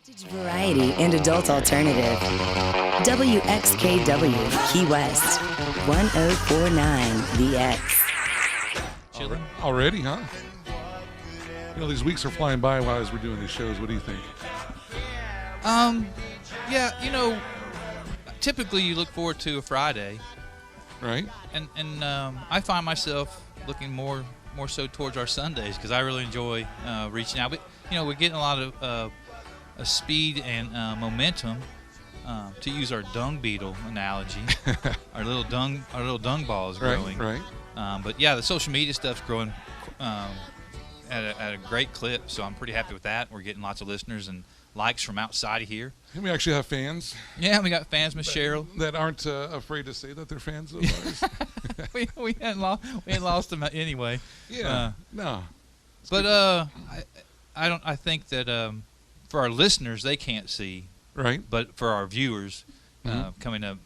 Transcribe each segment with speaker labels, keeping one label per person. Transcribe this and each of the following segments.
Speaker 1: Vintage variety and adult alternative. WXKW Key West, 1049 The X.
Speaker 2: Chilling. Already, huh? You know, these weeks are flying by while as we're doing these shows. What do you think?
Speaker 3: Yeah, you know, typically you look forward to a Friday,
Speaker 2: Right?
Speaker 3: and I find myself looking more so towards our Sundays because I really enjoy reaching out. But you know, we're getting a lot of speed and momentum. To use our dung beetle analogy, our little dung ball is growing.
Speaker 2: Right.
Speaker 3: But yeah, the social media stuff's growing at a great clip, so I'm pretty happy with that. We're getting lots of listeners and likes from outside of here.
Speaker 2: And we actually have fans.
Speaker 3: Yeah, we got fans, Miss Cheryl.
Speaker 2: That aren't afraid to say that they're fans of ours.
Speaker 3: we hadn't lost them anyway.
Speaker 2: Yeah. No.
Speaker 3: But I think that for our listeners they can't see.
Speaker 2: Right.
Speaker 3: But for our viewers, coming up,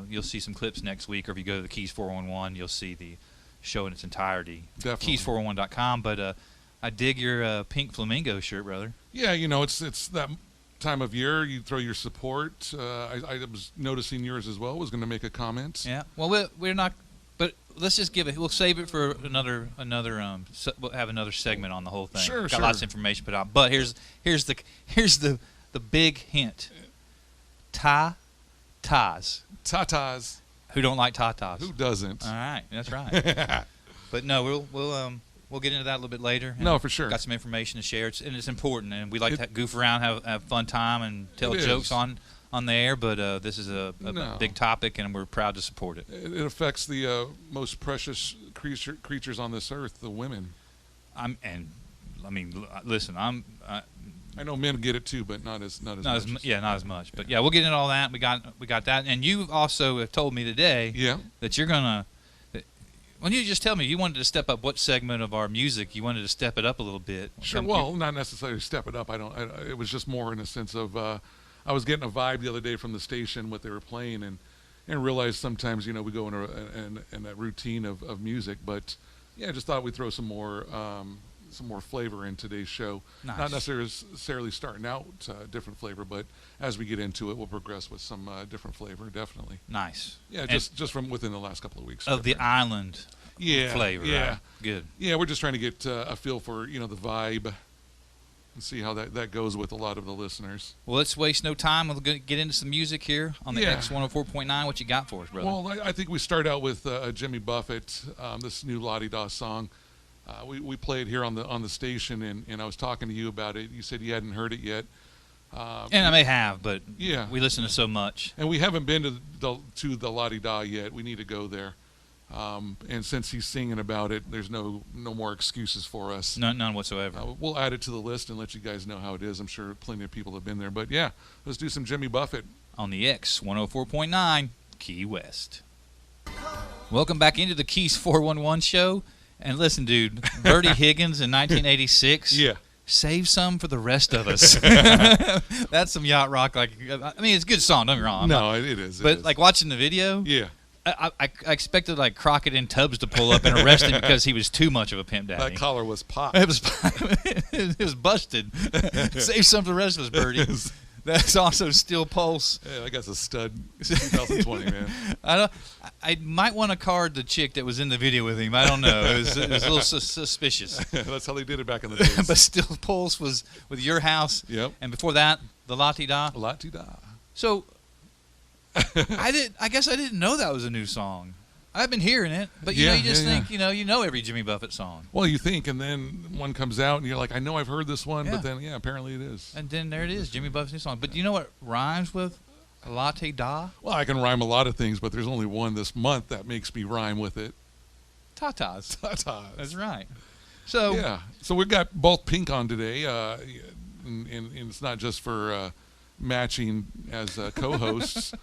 Speaker 3: you'll see some clips next week, or if you go to the Thekeys411, you'll see the show in its entirety.
Speaker 2: Definitely.
Speaker 3: Thekeys411.com. But I dig your pink flamingo shirt, brother.
Speaker 2: Yeah, you know, it's that time of year. You throw your support. I was noticing yours as well. Was going to make a comment.
Speaker 3: Yeah. Well, we're not. But let's just give it. We'll save it for another. We'll have another segment on the whole thing.
Speaker 2: Sure.
Speaker 3: Got lots of information put out. But here's the big hint. Tatas.
Speaker 2: Tatas.
Speaker 3: Who don't like tatas?
Speaker 2: Who doesn't?
Speaker 3: All right, that's right. But no, we'll get into that a little bit later.
Speaker 2: No, for sure.
Speaker 3: Got some information to share, and it's important, and we like to goof around, have fun time, and tell jokes on the air. But this is a big topic, and we're proud to support it.
Speaker 2: It affects the most precious creatures on this earth, the women.
Speaker 3: Listen,
Speaker 2: I know men get it too, but not as much.
Speaker 3: Not as much. But yeah, we'll get into all that. We got that, and you also have told me today that you're gonna. When you just tell me you wanted to step up what segment of our music you wanted to step it up a little bit.
Speaker 2: Sure. Well, not necessarily step it up. It was just more in a sense of I was getting a vibe the other day from the station what they were playing and realized sometimes we go in a routine of music, but yeah, I just thought we'd throw some more flavor in today's show.
Speaker 3: Nice.
Speaker 2: Not necessarily starting out different flavor, but as we get into it, we'll progress with some different flavor, definitely.
Speaker 3: Nice.
Speaker 2: Yeah, just from within the last couple of weeks.
Speaker 3: Of the island flavor.
Speaker 2: Yeah.
Speaker 3: Right? Good.
Speaker 2: Yeah, we're just trying to get a feel for, the vibe and see how that goes with a lot of the listeners.
Speaker 3: Well, let's waste no time. We'll get into some music here on the X104.9. What you got for us, brother?
Speaker 2: Well, I think we start out with Jimmy Buffett, this new La Di Da song. We played here on the station, and I was talking to you about it. You said you hadn't heard it yet.
Speaker 3: And I may have, but we listen to so much.
Speaker 2: And we haven't been to the La Di Da yet. We need to go there. And since he's singing about it, there's no more excuses for us.
Speaker 3: None whatsoever.
Speaker 2: We'll add it to the list and let you guys know how it is. I'm sure plenty of people have been there. But yeah, let's do some Jimmy Buffett.
Speaker 3: On the X104.9, Key West. Welcome back into the Thekeys411 show. And listen, dude, Bertie Higgins in 1986.
Speaker 2: Yeah.
Speaker 3: Save some for the rest of us. That's some yacht rock. It's a good song. Don't get me wrong.
Speaker 2: It is.
Speaker 3: But like watching the video, I expected like Crockett and Tubbs to pull up and arrest him because he was too much of a pimp daddy.
Speaker 2: That collar was popped.
Speaker 3: It was busted. Save some for the rest of us, Bertie. That's also Steel Pulse.
Speaker 2: Yeah, that guy's a stud. 2020, man.
Speaker 3: I might want to card the chick that was in the video with him. I don't know. It was a little suspicious.
Speaker 2: That's how they did it back in the days.
Speaker 3: But Steel Pulse was with Your House.
Speaker 2: Yep.
Speaker 3: And before that, the La Di Da.
Speaker 2: La Di Da.
Speaker 3: So I guess I didn't know that was a new song. I've been hearing it, but you think you know every Jimmy Buffett song.
Speaker 2: Well, you think, and then one comes out, and you're like, I know I've heard this one, but then apparently it is.
Speaker 3: And then there it is, Jimmy Buffett's new song. But do you know what rhymes with Latte Da?
Speaker 2: Well, I can rhyme a lot of things, but there's only one this month that makes me rhyme with it.
Speaker 3: Tatas.
Speaker 2: Tatas.
Speaker 3: That's right. So
Speaker 2: so we've got both pink on today, and it's not just for matching as co-hosts.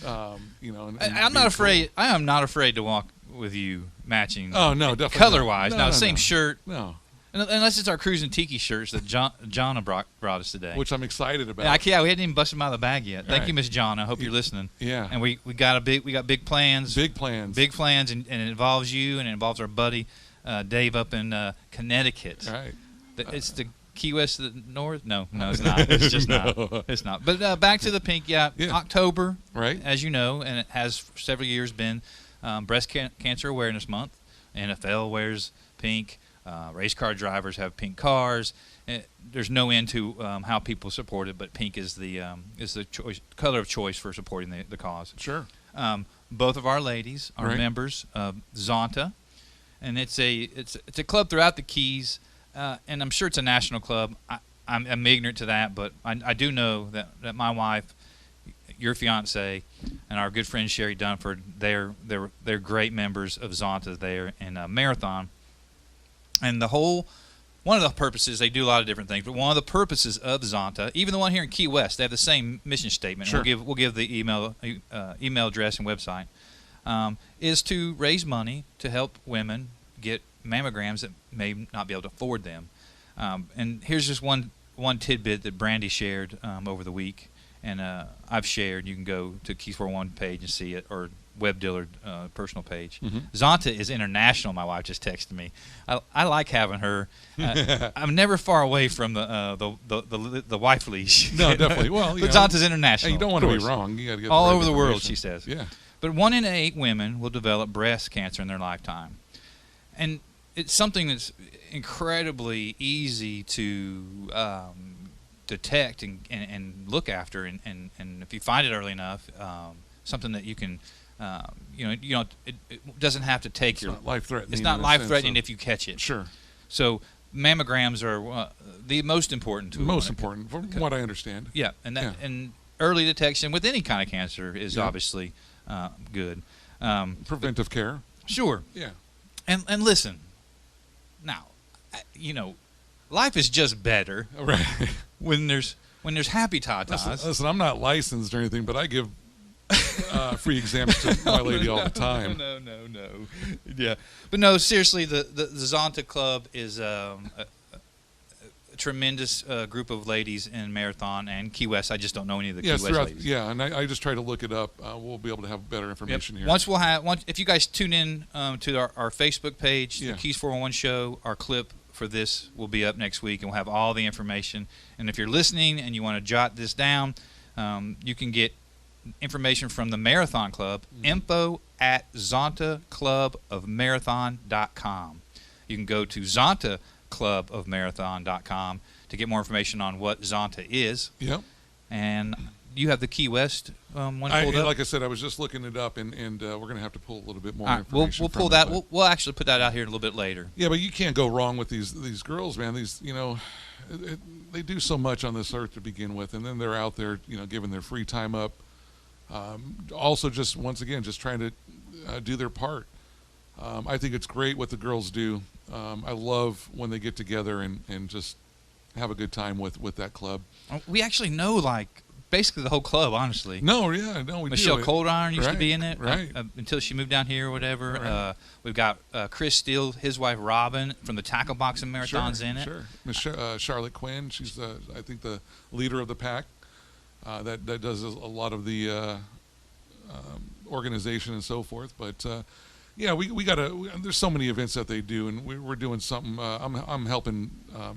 Speaker 3: I'm not afraid. Cool. I am not afraid to walk with you matching.
Speaker 2: Oh no, definitely
Speaker 3: color-wise.
Speaker 2: No,
Speaker 3: same shirt.
Speaker 2: No,
Speaker 3: unless it's our cruising tiki shirts that Jonna brought us today,
Speaker 2: which I'm excited about.
Speaker 3: We hadn't even busted them out of the bag yet. Thank you, Miss Jonna. I hope you're listening.
Speaker 2: Yeah.
Speaker 3: And we got big plans.
Speaker 2: Big plans.
Speaker 3: Big plans, and it involves you, and it involves our buddy Dave up in Connecticut.
Speaker 2: Right.
Speaker 3: It's the Key West to the north? No, it's not. It's just not. It's not. But back to the pink. Yeah, October,
Speaker 2: right?
Speaker 3: As you know, and it has for several years been Breast Cancer Awareness Month. NFL wears pink. Race car drivers have pink cars. There's no end to how people support it, but pink is the color of choice for supporting the cause.
Speaker 2: Sure.
Speaker 3: Both of our ladies are members of Zonta, and it's a club throughout the Keys, and I'm sure it's a national club. I'm ignorant to that, but I do know that my wife, your fiance, and our good friend Sherry Dunford, they're great members of Zonta there in Marathon. And one of the purposes, they do a lot of different things, but one of the purposes of Zonta, even the one here in Key West, they have the same mission statement.
Speaker 2: Sure.
Speaker 3: We'll give the email address and website, is to raise money to help women get mammograms that may not be able to afford them. And here's just one tidbit that Brandy shared over the week, and I've shared. You can go to Thekeys411 page and see it, or Web Dillard personal page.
Speaker 2: Mm-hmm.
Speaker 3: Zonta is international. My wife just texted me. I like having her. I'm never far away from the wife leash.
Speaker 2: No, definitely. Well,
Speaker 3: but Zonta's international.
Speaker 2: Hey, you don't want to be wrong. You got to get
Speaker 3: all
Speaker 2: the right
Speaker 3: over the world,
Speaker 2: information.
Speaker 3: she says.
Speaker 2: Yeah.
Speaker 3: But 1 in 8 women will develop breast cancer in their lifetime, and it's something that's incredibly easy to detect and look after, and if you find it early enough, something that you can. It doesn't have to take your
Speaker 2: life-threatening.
Speaker 3: It's not life-threatening if you catch it.
Speaker 2: Sure.
Speaker 3: So mammograms are the most important tool.
Speaker 2: Most important, from what I understand.
Speaker 3: Yeah, and early detection with any kind of cancer is obviously good.
Speaker 2: Preventive care.
Speaker 3: Sure.
Speaker 2: Yeah.
Speaker 3: And listen, now, life is just better when there's happy tatas.
Speaker 2: Listen, I'm not licensed or anything, but I give free exams to my lady all the time.
Speaker 3: No. Yeah, but no, seriously, the Zonta Club is a tremendous group of ladies in Marathon and Key West. I just don't know any of the Key West ladies.
Speaker 2: Yeah, and I just try to look it up. We'll be able to have better information here.
Speaker 3: Once if you guys tune in to our Facebook page, the Thekeys411 show, our clip for this will be up next week, and we'll have all the information. And if you're listening and you want to jot this down, you can get information from the Marathon Club, info@zontaclubofmarathon.com. You can go to zontaclubofmarathon.com to get more information on what Zonta is.
Speaker 2: Yep.
Speaker 3: And you have the Key West one pulled up?
Speaker 2: Like I said, I was just looking it up, and we're going to have to pull a little bit more information.
Speaker 3: We'll pull that. We'll actually put that out here a little bit later.
Speaker 2: Yeah, but you can't go wrong with these girls, man. These, they do so much on this earth to begin with, and then they're out there, giving their free time up. Also, just once again, just trying to do their part. I think it's great what the girls do. I love when they get together and just have a good time with that club.
Speaker 3: We actually know, basically the whole club, honestly.
Speaker 2: We
Speaker 3: Michelle
Speaker 2: do.
Speaker 3: Coldiron used to be in it,
Speaker 2: right?
Speaker 3: Until she moved down here or whatever.
Speaker 2: Right.
Speaker 3: We've got Chris Steele, his wife Robin from the Tackle Boxing Marathons in it.
Speaker 2: Sure. Charlotte Quinn, she's I think the leader of the pack. That does a lot of the organization and so forth, but we gotta. There's so many events that they do, and we're doing something. I'm helping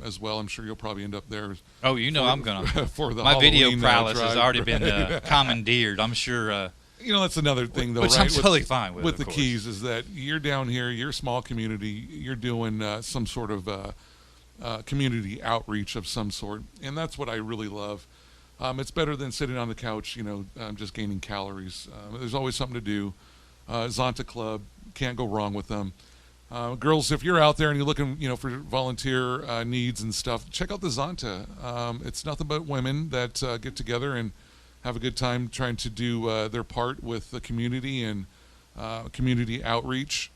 Speaker 2: as well. I'm sure you'll probably end up there.
Speaker 3: Oh, I'm gonna.
Speaker 2: For the
Speaker 3: my
Speaker 2: Halloween,
Speaker 3: video prowess has
Speaker 2: drive.
Speaker 3: already been commandeered. I'm sure.
Speaker 2: That's another thing, though,
Speaker 3: which
Speaker 2: right?
Speaker 3: I'm totally fine with.
Speaker 2: With the Keys is that you're down here, you're a small community, you're doing some sort of community outreach of some sort, and that's what I really love. It's better than sitting on the couch, just gaining calories. There's always something to do. Zonta Club, can't go wrong with them. Girls, if you're out there and you're looking, for volunteer needs and stuff, check out the Zonta. It's nothing but women that get together and have a good time trying to do their part with the community and community outreach.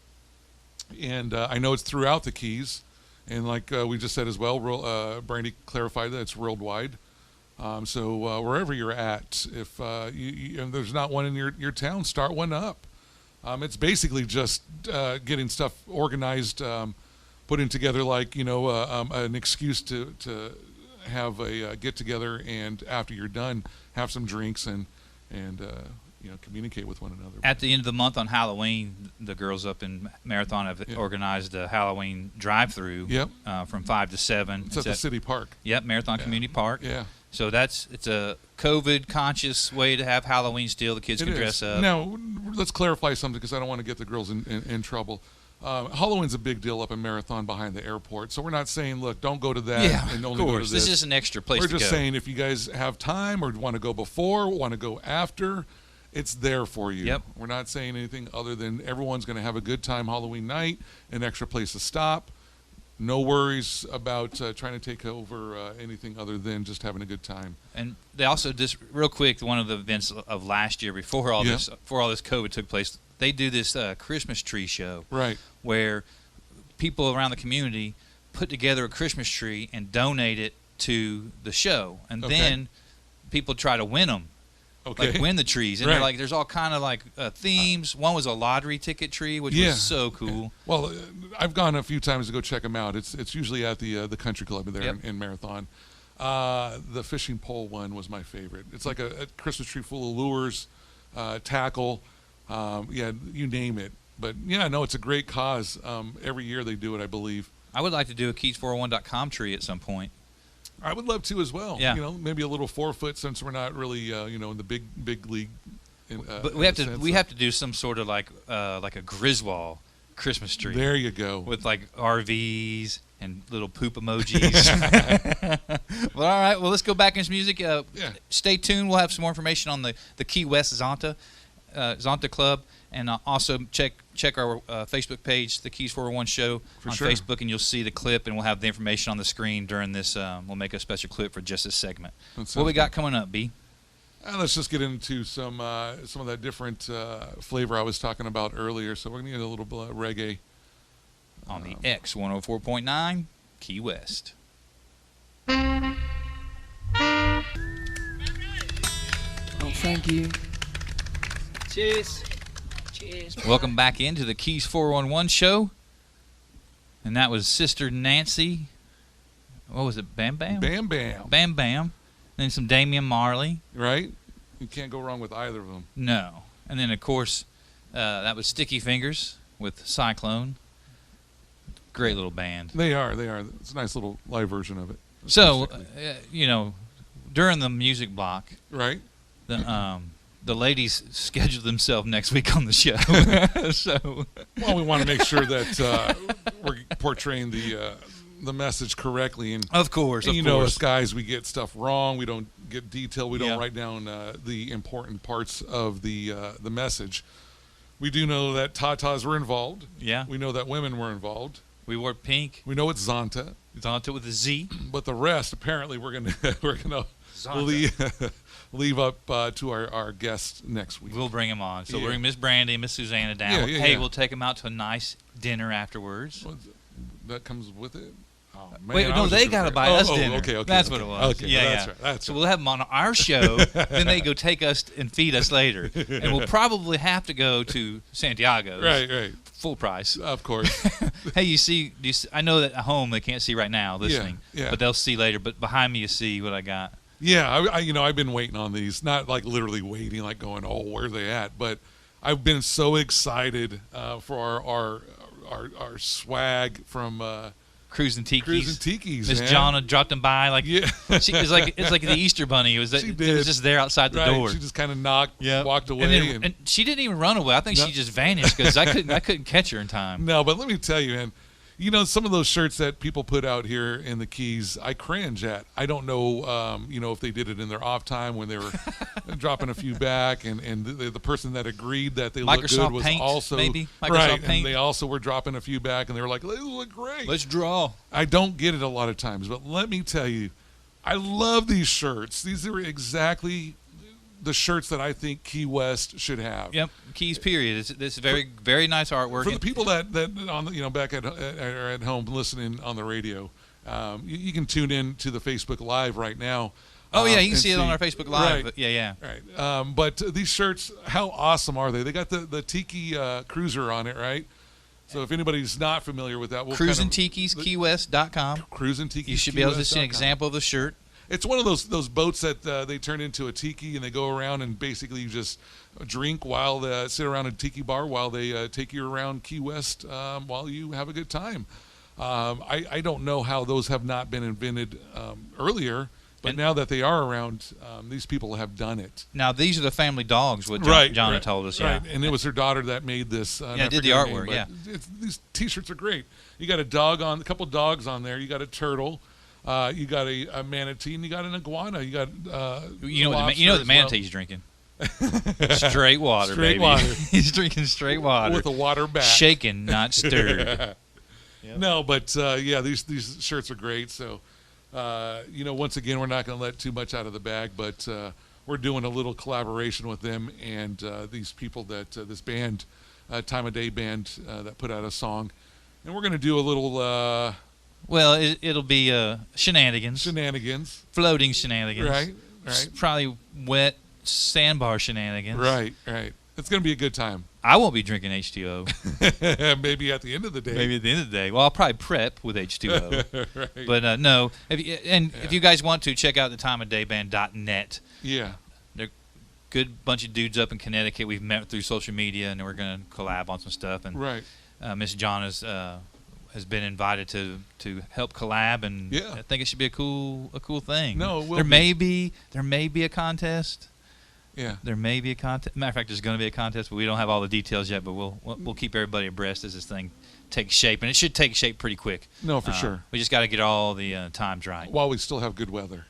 Speaker 2: And I know it's throughout the Keys, and like we just said as well, Brandy clarified that it's worldwide. So wherever you're at, if and there's not one in your town, start one up. It's basically just getting stuff organized, putting together an excuse to have a get together, and after you're done, have some drinks and communicate with one another.
Speaker 3: At the end of the month on Halloween, the girls up in Marathon have organized a Halloween drive-through.
Speaker 2: Yep.
Speaker 3: From 5 to 7.
Speaker 2: It's at the city park.
Speaker 3: Yep, Marathon Community Park.
Speaker 2: Yeah.
Speaker 3: So it's a COVID-conscious way to have Halloween still. The kids can dress up.
Speaker 2: Now, let's clarify something because I don't want to get the girls in trouble. Halloween's a big deal up in Marathon behind the airport. So we're not saying, look, don't go to that and only go to this.
Speaker 3: This is an extra place to go.
Speaker 2: We're just saying if you guys have time or want to go before, want to go after, it's there for you.
Speaker 3: Yep.
Speaker 2: We're not saying anything other than everyone's going to have a good time Halloween night, an extra place to stop. No worries about trying to take over anything other than just having a good time.
Speaker 3: And they also just real quick, one of the events of last year before all this COVID took place, they do this Christmas tree show.
Speaker 2: Right.
Speaker 3: Where people around the community put together a Christmas tree and donate it to the show, and then people try to win them.
Speaker 2: Okay.
Speaker 3: Like win the trees, and they're like, there's all kind of like themes. One was a lottery ticket tree, which was so cool.
Speaker 2: Well, I've gone a few times to go check them out. It's usually at the country club there in Marathon. The fishing pole one was my favorite. It's like a Christmas tree full of lures, tackle, you name it. But no, it's a great cause. Every year they do it, I believe.
Speaker 3: I would like to do a Thekeys411.com tree at some point.
Speaker 2: I would love to as well.
Speaker 3: Yeah.
Speaker 2: Maybe a little 4-foot since we're not really, in the big league.
Speaker 3: But we have to do some sort of like a Griswold Christmas tree.
Speaker 2: There you go.
Speaker 3: With like RVs and little poop emojis. Well, all right. Well, let's go back into music. Stay tuned. We'll have some more information on the Key West Zonta Club, and also check our Facebook page, the Thekeys411 Show on Facebook, and you'll see the clip, and we'll have the information on the screen during this. We'll make a special clip for just this segment. What we got coming up, B?
Speaker 2: Let's just get into some of that different flavor I was talking about earlier. So we're going to get a little bit of reggae.
Speaker 3: On the X 104.9, Key West.
Speaker 1: Oh, thank you.
Speaker 4: Cheers. Cheers.
Speaker 3: Welcome back into the Thekeys411 Show. And that was Sister Nancy. What was it? Bam Bam?
Speaker 2: Bam Bam.
Speaker 3: Bam Bam. Then some Damian Marley.
Speaker 2: Right? You can't go wrong with either of them.
Speaker 3: No. And then, of course, that was Sticky Fingers with Cyclone. Great little band.
Speaker 2: They are. It's a nice little live version of it.
Speaker 3: So, during the music block,
Speaker 2: right?
Speaker 3: The ladies scheduled themselves next week on the show. So,
Speaker 2: well, we want to make sure that we're portraying the message correctly. And
Speaker 3: of course,
Speaker 2: us guys, we get stuff wrong. We don't get detail. We don't write down the important parts of the message. We do know that Tatas were involved.
Speaker 3: Yeah.
Speaker 2: We know that women were involved.
Speaker 3: We wore pink.
Speaker 2: We know it's Zonta.
Speaker 3: Zonta with a Z.
Speaker 2: But the rest, apparently, we're gonna leave up to our guests next week.
Speaker 3: We'll bring them on. So we'll bring Miss Brandy and Miss Susanna down. We'll take them out to a nice dinner afterwards.
Speaker 2: Well, that comes with it. Oh, man,
Speaker 3: wait, no, they got to buy us dinner.
Speaker 2: Okay.
Speaker 3: That's what it was.
Speaker 2: Okay,
Speaker 3: yeah,
Speaker 2: that's
Speaker 3: so we'll have them on our show, then they go take us and feed us later. And we'll probably have to go to Santiago.
Speaker 2: Right.
Speaker 3: Full price.
Speaker 2: Of course.
Speaker 3: Hey, you see, I know that at home they can't see right now listening,
Speaker 2: yeah.
Speaker 3: but they'll see later. But behind me you see what I got.
Speaker 2: Yeah, I've been waiting on these. Not like literally waiting, like going, oh, where are they at? But I've been so excited for our swag from
Speaker 3: Cruising Thekeys. Miss
Speaker 2: man.
Speaker 3: Jonna dropped them by like it's like the Easter Bunny. It was just there outside the door.
Speaker 2: She just kind of walked away,
Speaker 3: and she didn't even run away. I think she just vanished because I couldn't catch her in time.
Speaker 2: No, but let me tell you, man. Some of those shirts that people put out here in the Keys, I cringe at. I don't know, if they did it in their off time when they were dropping a few back, and the person that agreed that they looked good was
Speaker 3: Paint,
Speaker 2: also
Speaker 3: maybe Microsoft
Speaker 2: right,
Speaker 3: Paint.
Speaker 2: and they also were dropping a few back, and they were like, "They look great."
Speaker 3: Let's draw.
Speaker 2: I don't get it a lot of times, but let me tell you, I love these shirts. These are exactly the shirts that I think Key West should have.
Speaker 3: Yep, Keys. Period. It's very very nice artwork.
Speaker 2: For the people that on back at home listening on the radio, you can tune in to the Facebook Live right now.
Speaker 3: Oh yeah, you can see it on our Facebook Live.
Speaker 2: Right,
Speaker 3: yeah.
Speaker 2: Right. But these shirts, how awesome are they? They got the Tiki Cruiser on it, right? So if anybody's not familiar with that,
Speaker 3: Cruising Thekeys, KeyWest.com.
Speaker 2: Cruising Thekeys.
Speaker 3: You should be able to see an example of the shirt.
Speaker 2: It's one of those boats that they turn into a tiki, and they go around and basically you just drink while they sit around a tiki bar while they take you around Key West while you have a good time. I don't know how those have not been invented earlier, but now that they are around, these people have done it.
Speaker 3: Now these are the family dogs. What John had told us. Yeah,
Speaker 2: right. And it was her daughter that made this.
Speaker 3: Did the artwork.
Speaker 2: These T-shirts are great. You got a couple dogs on there. You got a turtle. You got a manatee, and you got an iguana. You got
Speaker 3: you know what the manatee's drinking. Straight water,
Speaker 2: straight
Speaker 3: baby.
Speaker 2: Water.
Speaker 3: He's drinking straight water
Speaker 2: with a water back,
Speaker 3: shaken, not stirred.
Speaker 2: Yep. No, but these shirts are great. So, once again, we're not going to let too much out of the bag, but we're doing a little collaboration with them and these people that this band, Time of Day band, that put out a song, and we're going to do a little.
Speaker 3: Well, it'll be shenanigans, floating shenanigans,
Speaker 2: right.
Speaker 3: Probably wet sandbar shenanigans,
Speaker 2: right. It's going to be a good time.
Speaker 3: I won't be drinking H2O.
Speaker 2: Maybe at the end of the day.
Speaker 3: Well, I'll probably prep with H2O.
Speaker 2: Right.
Speaker 3: But no. If you guys want to, check out the timeofdayband.net.
Speaker 2: Yeah.
Speaker 3: They're a good bunch of dudes up in Connecticut. We've met through social media, and we're going to collab on some stuff. And
Speaker 2: right.
Speaker 3: Miss John has been invited to help collab, and I think it should be a cool thing.
Speaker 2: No, it will
Speaker 3: there may be a contest.
Speaker 2: Yeah.
Speaker 3: There may be a contest. Matter of fact, there's going to be a contest, but we don't have all the details yet. But we'll keep everybody abreast as this thing takes shape, and it should take shape pretty quick.
Speaker 2: No, for sure.
Speaker 3: We just got to get all the times right.
Speaker 2: While we still have good weather.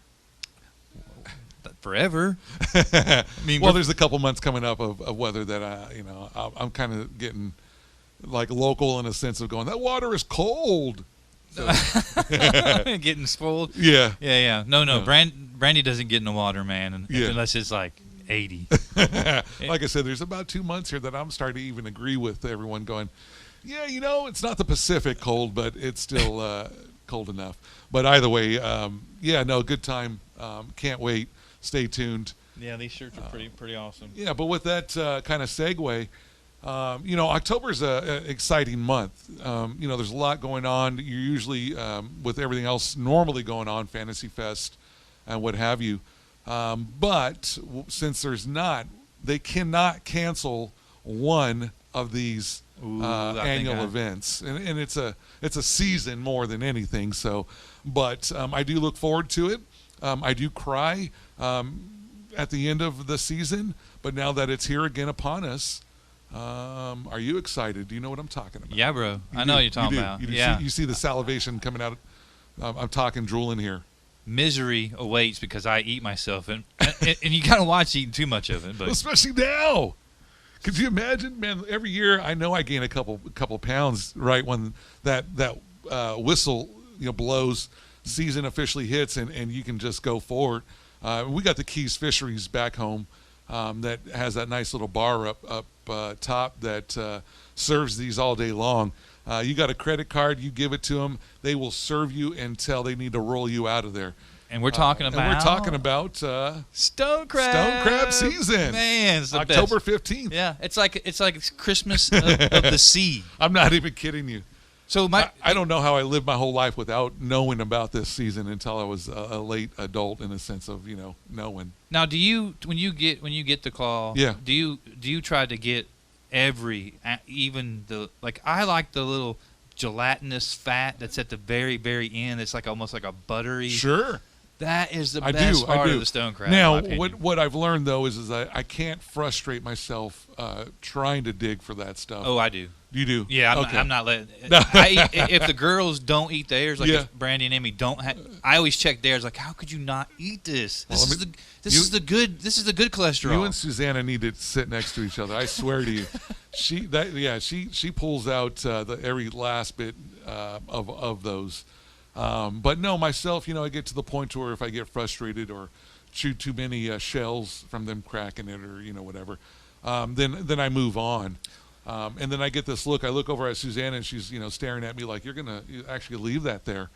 Speaker 3: Forever.
Speaker 2: I mean, there's a couple months coming up of weather that I'm kind of getting like local in a sense of going, that water is cold. So.
Speaker 3: Getting spoiled.
Speaker 2: Yeah.
Speaker 3: No. Brandy doesn't get in the water, man, unless it's like 80.
Speaker 2: Like I said, there's about 2 months here that I'm starting to even agree with everyone going, it's not the Pacific cold, but it's still cold enough. But either way, good time. Can't wait. Stay tuned.
Speaker 3: Yeah, these shirts are pretty awesome.
Speaker 2: Yeah, but with that kind of segue, October's an exciting month. There's a lot going on. You're usually, with everything else normally going on, Fantasy Fest and what have you. But since there's not, they cannot cancel one of these annual events, and it's a season more than anything. So, but I do look forward to it. I do cry at the end of the season, but now that it's here again upon us, are you excited? Do you know what I'm talking about?
Speaker 3: Yeah, bro. I know what you're talking about.
Speaker 2: You see the salivation coming out. I'm talking drooling here.
Speaker 3: Misery awaits because I eat myself, and you gotta watch eating too much of it. But
Speaker 2: especially now, could you imagine, man? Every year I know I gain a couple pounds right when that whistle blows, season officially hits, and you can just go forward. We got the Thekeys Fisheries back home that has that nice little bar up top that serves these all day long. You got a credit card, you give it to them, they will serve you until they need to roll you out of there.
Speaker 3: And we're talking
Speaker 2: about
Speaker 3: stone crab
Speaker 2: season.
Speaker 3: Man, it's the
Speaker 2: October
Speaker 3: best.
Speaker 2: 15th.
Speaker 3: Yeah, it's like Christmas of the sea.
Speaker 2: I'm not even kidding you.
Speaker 3: So
Speaker 2: I don't know how I lived my whole life without knowing about this season until I was a late adult, in a sense of knowing.
Speaker 3: Now, do you when you get the claw?
Speaker 2: Yeah.
Speaker 3: Do you try to get even I like the little gelatinous fat that's at the very, very end. It's like almost like a buttery.
Speaker 2: Sure.
Speaker 3: That is the best part of the stone crab.
Speaker 2: Now, what I've learned though is I can't frustrate myself trying to dig for that stuff.
Speaker 3: Oh, I do.
Speaker 2: You do?
Speaker 3: Yeah, I'm not letting. If the girls don't eat theirs, like if Brandy and Amy don't have, I always check theirs. Like, how could you not eat this? This is the good cholesterol.
Speaker 2: You and Susanna need to sit next to each other. I swear to you, she pulls out every last bit of those. But no, myself, I get to the point where if I get frustrated or chew too many shells from them cracking it or whatever, then I move on. And then I get this look. I look over at Susanna, and she's staring at me like, "You're gonna actually leave that there?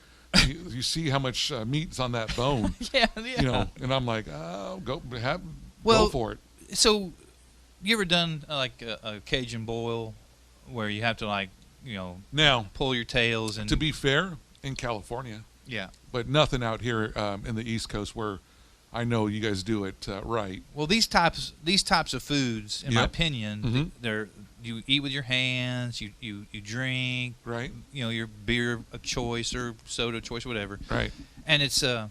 Speaker 2: You see how much meat's on that bone?"
Speaker 3: Yeah.
Speaker 2: And I'm like, "Oh, go for it."
Speaker 3: So, you ever done like a Cajun boil where you have to now pull your tails? And
Speaker 2: to be fair, in California,
Speaker 3: Yeah.
Speaker 2: but nothing out here in the East Coast where I know you guys do it right.
Speaker 3: Well, these types of foods, in my
Speaker 2: Yep.
Speaker 3: opinion,
Speaker 2: Mhm.
Speaker 3: they're you eat with your hands, you drink,
Speaker 2: Right.
Speaker 3: Your beer of choice or soda of choice, whatever.
Speaker 2: Right.
Speaker 3: And it's a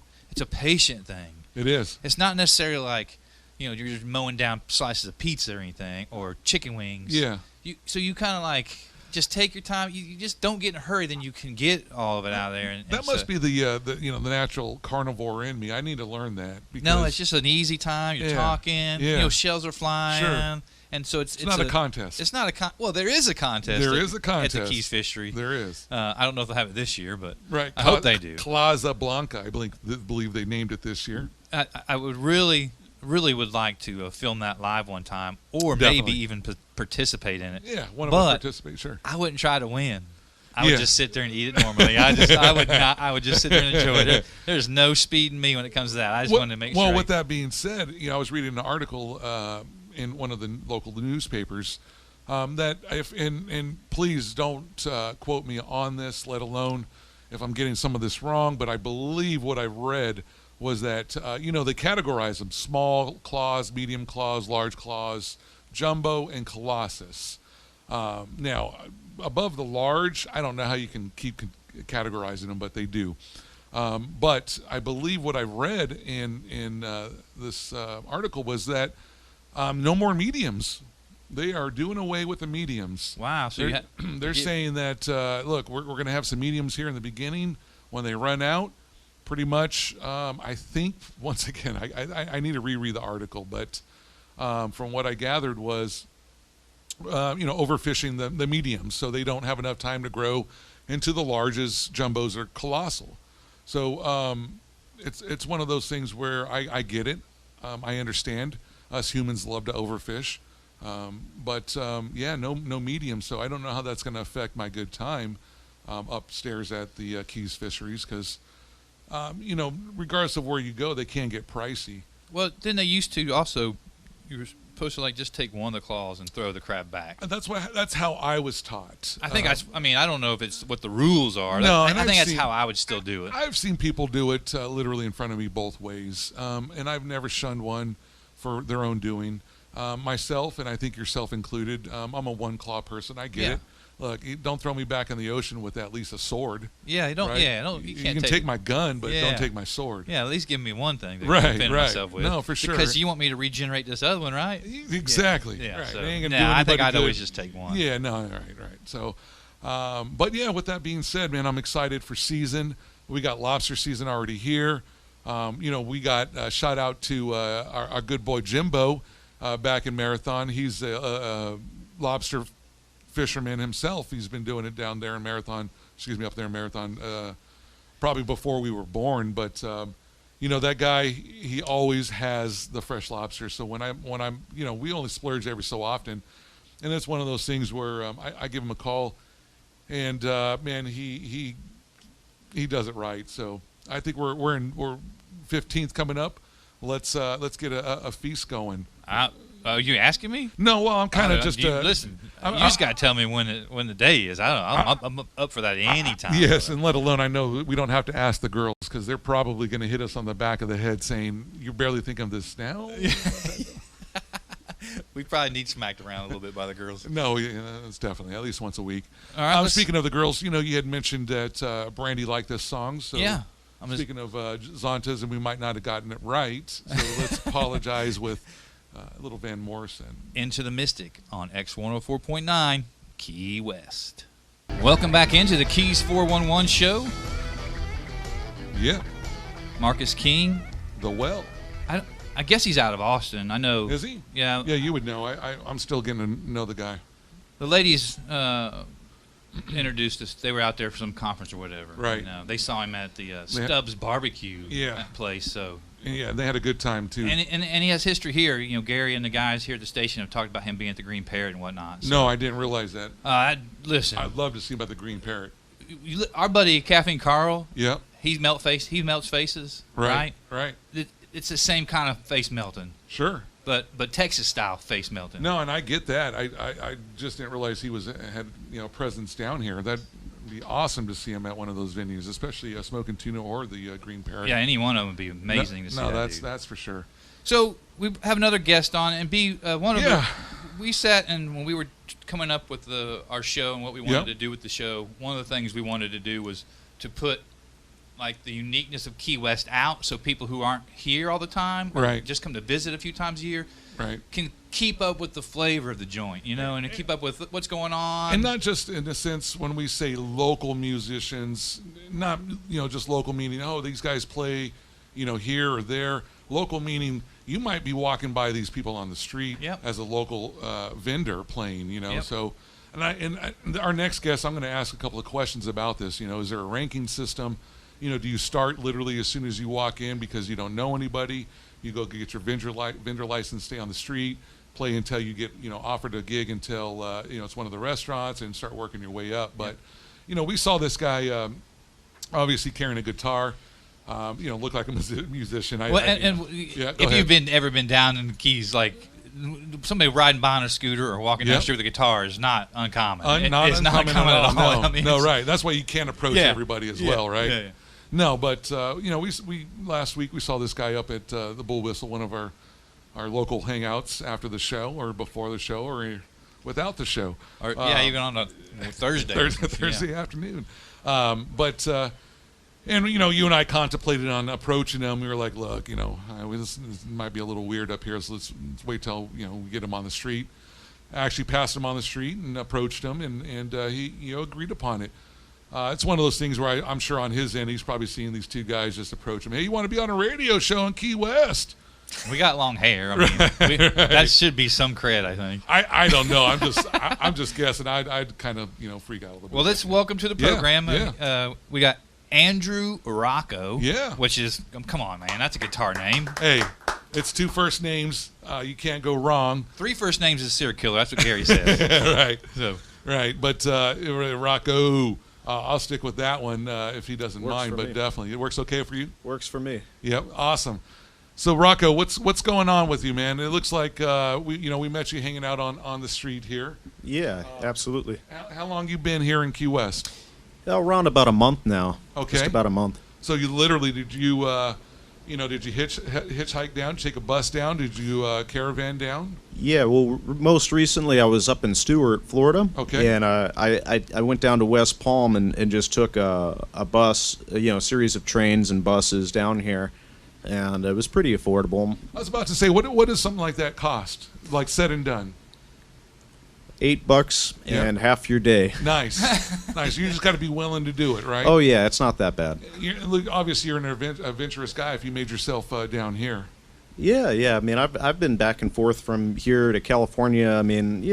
Speaker 3: patient thing.
Speaker 2: It is.
Speaker 3: It's not necessarily like, you're just mowing down slices of pizza or anything, or chicken wings.
Speaker 2: Yeah.
Speaker 3: So you kind of like just take your time. You just don't get in a hurry, then you can get all of it out of there. And
Speaker 2: That must be the natural carnivore in me. I need to learn that. Because
Speaker 3: No, it's just an easy time. You're
Speaker 2: Yeah.
Speaker 3: talking.
Speaker 2: Yeah.
Speaker 3: Shells are flying.
Speaker 2: Sure.
Speaker 3: And so it's
Speaker 2: not a contest.
Speaker 3: It's not a well, there is a contest.
Speaker 2: There
Speaker 3: at,
Speaker 2: is a contest.
Speaker 3: at the Keys Fishery.
Speaker 2: There is.
Speaker 3: I don't know if they'll have it this year, but
Speaker 2: Right.
Speaker 3: I hope they do.
Speaker 2: Plaza Blanca, I believe they named it this year.
Speaker 3: I would really would like to film that live one time, or
Speaker 2: Definitely.
Speaker 3: maybe even participate in it.
Speaker 2: Yeah, one of
Speaker 3: But
Speaker 2: them participate, sure.
Speaker 3: I wouldn't try to win. I
Speaker 2: Yeah.
Speaker 3: would just sit there and eat it normally. I would not. I would just sit there and enjoy it. There's no speed in me when it comes to that. I just wanted to make sure.
Speaker 2: Well, with that being said, I was reading an article in one of the local newspapers that and please don't quote me on this, let alone if I'm getting some of this wrong, but I believe what I read was that they categorize them: small claws, medium claws, large claws, jumbo, and colossus. Now, above the large, I don't know how you can keep categorizing them, but they do. But I believe what I read in this article was that no more mediums. They are doing away with the mediums.
Speaker 3: Wow. So
Speaker 2: They're saying that, look, we're going to have some mediums here in the beginning. When they run out, pretty much, I think, once again, I need to reread the article, but from what I gathered was, overfishing the mediums, so they don't have enough time to grow into the larges, jumbos, or colossal. So it's one of those things where I get it. I understand. Us humans love to overfish. But no medium. So I don't know how that's going to affect my good time upstairs at the Keys Fisheries because, regardless of where you go, they can get pricey.
Speaker 3: Well, then they used to also. You were supposed to just take one of the claws and throw the crab back.
Speaker 2: And that's how I was taught.
Speaker 3: I think I don't know if it's what the rules are.
Speaker 2: No,
Speaker 3: I
Speaker 2: and
Speaker 3: think
Speaker 2: I've
Speaker 3: that's
Speaker 2: seen-
Speaker 3: how I would still do it.
Speaker 2: I've seen people do it literally in front of me both ways, and I've never shunned one for their own doing. Myself, and I think yourself included, I'm a one-claw person. I get
Speaker 3: Yeah.
Speaker 2: it. Look, don't throw me back in the ocean with at least a sword.
Speaker 3: Yeah, you don't.
Speaker 2: right?
Speaker 3: Yeah, don't. You can't
Speaker 2: can take my gun, but
Speaker 3: Yeah.
Speaker 2: don't take my sword.
Speaker 3: Yeah, at least give me one thing to
Speaker 2: Right,
Speaker 3: defend
Speaker 2: right.
Speaker 3: myself with.
Speaker 2: No, for sure.
Speaker 3: Because you want me to regenerate this other one, right?
Speaker 2: Exactly.
Speaker 3: Yeah.
Speaker 2: Right.
Speaker 3: So,
Speaker 2: It ain't gonna
Speaker 3: nah,
Speaker 2: do
Speaker 3: I think
Speaker 2: anybody
Speaker 3: I'd
Speaker 2: good.
Speaker 3: always just take one.
Speaker 2: Yeah, no, right. So, but yeah, with that being said, man, I'm excited for season. We got lobster season already here. We got shout out to our good boy Jimbo back in Marathon. He's a lobster fisherman himself. He's been doing it down there in Marathon. Up there in Marathon, probably before we were born. But that guy, he always has the fresh lobster. So when I'm, we only splurge every so often, and it's one of those things where I give him a call, and man, he does it right. So I think we're 15th coming up. Let's get a feast going.
Speaker 3: Are you asking me?
Speaker 2: No, well, I'm kind of just
Speaker 3: listen. You just got to tell me when the day is. I'm up for that anytime.
Speaker 2: Yes, and let alone I know we don't have to ask the girls because they're probably going to hit us on the back of the head saying, "You barely think of this now."
Speaker 3: We probably need smacked around a little bit by the girls.
Speaker 2: No, it's definitely at least once a week.
Speaker 3: All right.
Speaker 2: Speaking of the girls, you had mentioned that Brandy liked this song. So
Speaker 3: Yeah.
Speaker 2: Speaking of Zontas, and we might not have gotten it right, so let's apologize with little Van Morrison.
Speaker 3: Into the Mystic on X104.9 Key West. Welcome back into the Keys 411 show.
Speaker 2: Yeah,
Speaker 3: Marcus King.
Speaker 2: the well.
Speaker 3: I guess he's out of Austin. I know.
Speaker 2: Is he?
Speaker 3: Yeah.
Speaker 2: Yeah, you would know. I'm still getting to know the guy.
Speaker 3: The ladies introduced us. They were out there for some conference or whatever.
Speaker 2: Right.
Speaker 3: They saw him at the Stubbs Barbecue
Speaker 2: Yeah.
Speaker 3: place. So.
Speaker 2: Yeah, they had a good time too.
Speaker 3: And he has history here. Gary and the guys here at the station have talked about him being at the Green Parrot and whatnot. So,
Speaker 2: No, I didn't realize that.
Speaker 3: listen,
Speaker 2: I'd love to see about the Green Parrot.
Speaker 3: our buddy Caffeine Carl,
Speaker 2: Yep.
Speaker 3: he melts faces, right?
Speaker 2: Right.
Speaker 3: It's the same kind of face melting,
Speaker 2: Sure.
Speaker 3: but Texas style face melting.
Speaker 2: No, and I get that. I just didn't realize he had presence down here. That be awesome to see him at one of those venues, especially Smoking Tuna or the Green Parrot.
Speaker 3: Yeah, any one of them would be amazing to see.
Speaker 2: No,
Speaker 3: that dude.
Speaker 2: that's for sure.
Speaker 3: So we have another guest on, and one of
Speaker 2: Yeah.
Speaker 3: we sat and when we were coming up with our show and what we wanted
Speaker 2: Yep.
Speaker 3: to do with the show, one of the things we wanted to do was to put like the uniqueness of Key West out, so people who aren't here all the time, or
Speaker 2: Right.
Speaker 3: just come to visit a few times a year,
Speaker 2: Right.
Speaker 3: can keep up with the flavor of the joint, and keep up with what's going on.
Speaker 2: And not just in a sense when we say local musicians, not just local meaning these guys play here or there. Local meaning you might be walking by these people on the street
Speaker 3: Yep.
Speaker 2: as a local vendor playing.
Speaker 3: Yep.
Speaker 2: So our next guest, I'm going to ask a couple of questions about this. Is there a ranking system? Do you start literally as soon as you walk in because you don't know anybody? You go get your vendor license, stay on the street, play until you get offered a gig until it's one of the restaurants, and start working your way up. But we saw this guy obviously carrying a guitar. Looked like a musician.
Speaker 3: Well, if you've ever been down in the Keys, like somebody riding behind a scooter or walking down the street with a guitar is not uncommon.
Speaker 2: It's not uncommon at all.
Speaker 3: No,
Speaker 2: No,
Speaker 3: I mean,
Speaker 2: no, right. That's why you can't approach everybody as well, right?
Speaker 3: Yeah.
Speaker 2: No, but we last week we saw this guy up at the Bull Whistle, one of our local hangouts after the show or before the show or without the show.
Speaker 3: Or, even on a Thursday.
Speaker 2: Thursday afternoon. And you and I contemplated on approaching him. We were like, look, this might be a little weird up here, so let's wait till we get him on the street. I actually passed him on the street and approached him, and he agreed upon it. It's one of those things where I'm sure on his end he's probably seeing these two guys just approach him. Hey, you want to be on a radio show in Key West?
Speaker 3: We got long hair. I mean, that should be some cred, I think.
Speaker 2: I don't know. I'm just guessing. I'd kind of freak out a little bit.
Speaker 3: Well, let's welcome to the program.
Speaker 2: Yeah.
Speaker 3: We got Andrew Rocco.
Speaker 2: Yeah.
Speaker 3: Which is, come on, man, that's a guitar name.
Speaker 2: Hey, it's two first names. You can't go wrong.
Speaker 3: 3 first names is a serial killer. That's what Gary says.
Speaker 2: Right.
Speaker 3: So.
Speaker 2: Right. But Rocco, I'll stick with that one if he doesn't
Speaker 5: Works
Speaker 2: mind.
Speaker 5: for
Speaker 2: But
Speaker 5: me.
Speaker 2: definitely, it works okay for you.
Speaker 5: Works for me.
Speaker 2: Yep. Awesome. So Rocco, what's going on with you, man? It looks like we met you hanging out on the street here.
Speaker 5: Yeah, absolutely.
Speaker 2: How long you been here in Key West?
Speaker 5: Around about a month now.
Speaker 2: Okay.
Speaker 5: Just about a month.
Speaker 2: So you literally did you hitchhike down? Did you take a bus down? Did you caravan down?
Speaker 5: Yeah, well, most recently I was up in Stuart, Florida.
Speaker 2: Okay.
Speaker 5: And I went down to West Palm and just took a bus, a series of trains and buses down here. And it was pretty affordable.
Speaker 2: I was about to say, what does something like that cost? Like said and done.
Speaker 5: $8 and half your day.
Speaker 2: Nice. Nice. You just got to be willing to do it, right?
Speaker 5: Oh, yeah, it's not that bad.
Speaker 2: Look, obviously, you're an adventurous guy if you made yourself down here.
Speaker 5: Yeah. I mean, I've been back and forth from here to California. I mean,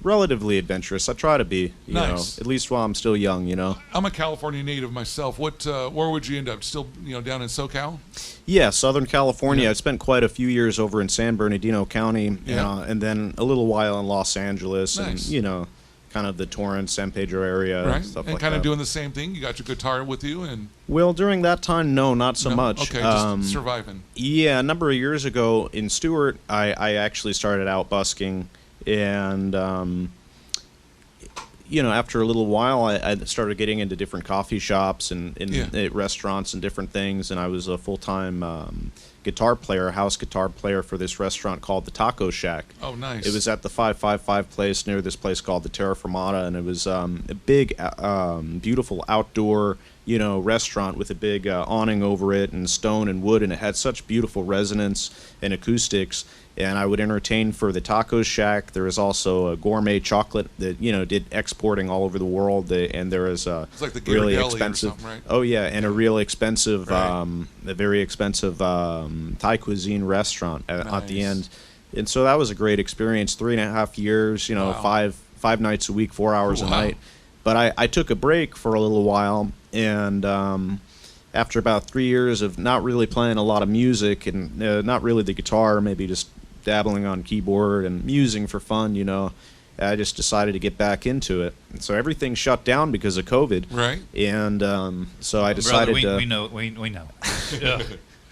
Speaker 5: relatively adventurous. I try to be,
Speaker 2: Nice.
Speaker 5: at least while I'm still young,
Speaker 2: I'm a California native myself. Where would you end up? Still, down in SoCal?
Speaker 5: Yeah, Southern California.
Speaker 2: Yeah.
Speaker 5: I spent quite a few years over in San Bernardino County,
Speaker 2: Yeah.
Speaker 5: and then a little while in Los Angeles,
Speaker 2: Nice.
Speaker 5: and kind of the Torrance, San Pedro area,
Speaker 2: Right.
Speaker 5: and stuff
Speaker 2: And
Speaker 5: like
Speaker 2: kind
Speaker 5: that.
Speaker 2: of doing the same thing. You got your guitar with you, and
Speaker 5: Well, during that time, no, not so
Speaker 2: No?
Speaker 5: much.
Speaker 2: Okay, just surviving.
Speaker 5: Yeah, a number of years ago in Stuart, I actually started out busking, and after a little while, I started getting into different coffee shops and restaurants and different things, and I was a full-time guitar player, house guitar player for this restaurant called the Taco Shack.
Speaker 2: Oh, nice.
Speaker 5: It was at the 555 place near this place called the Terra Firmata, and it was a big, beautiful outdoor, restaurant with a big awning over it and stone and wood, and it had such beautiful resonance and acoustics. And I would entertain for the Taco Shack. There was also a gourmet chocolate that did exporting all over the world. And there was a
Speaker 2: It's like the
Speaker 5: really
Speaker 2: Ghirardelli or
Speaker 5: expensive.
Speaker 2: something, right?
Speaker 5: Oh yeah, and a real expensive,
Speaker 2: Right.
Speaker 5: a very expensive Thai cuisine restaurant at the
Speaker 2: Nice.
Speaker 5: end. And so that was a great experience. 3.5 years.
Speaker 2: Wow.
Speaker 5: five nights a week, 4 hours a
Speaker 2: Wow.
Speaker 5: night. But I took a break for a little while, and after about 3 years of not really playing a lot of music and not really the guitar, maybe just dabbling on keyboard and musing for fun, I just decided to get back into it. And so everything shut down because of COVID.
Speaker 2: Right.
Speaker 5: And so I decided
Speaker 3: Brother,
Speaker 5: to.
Speaker 3: we know.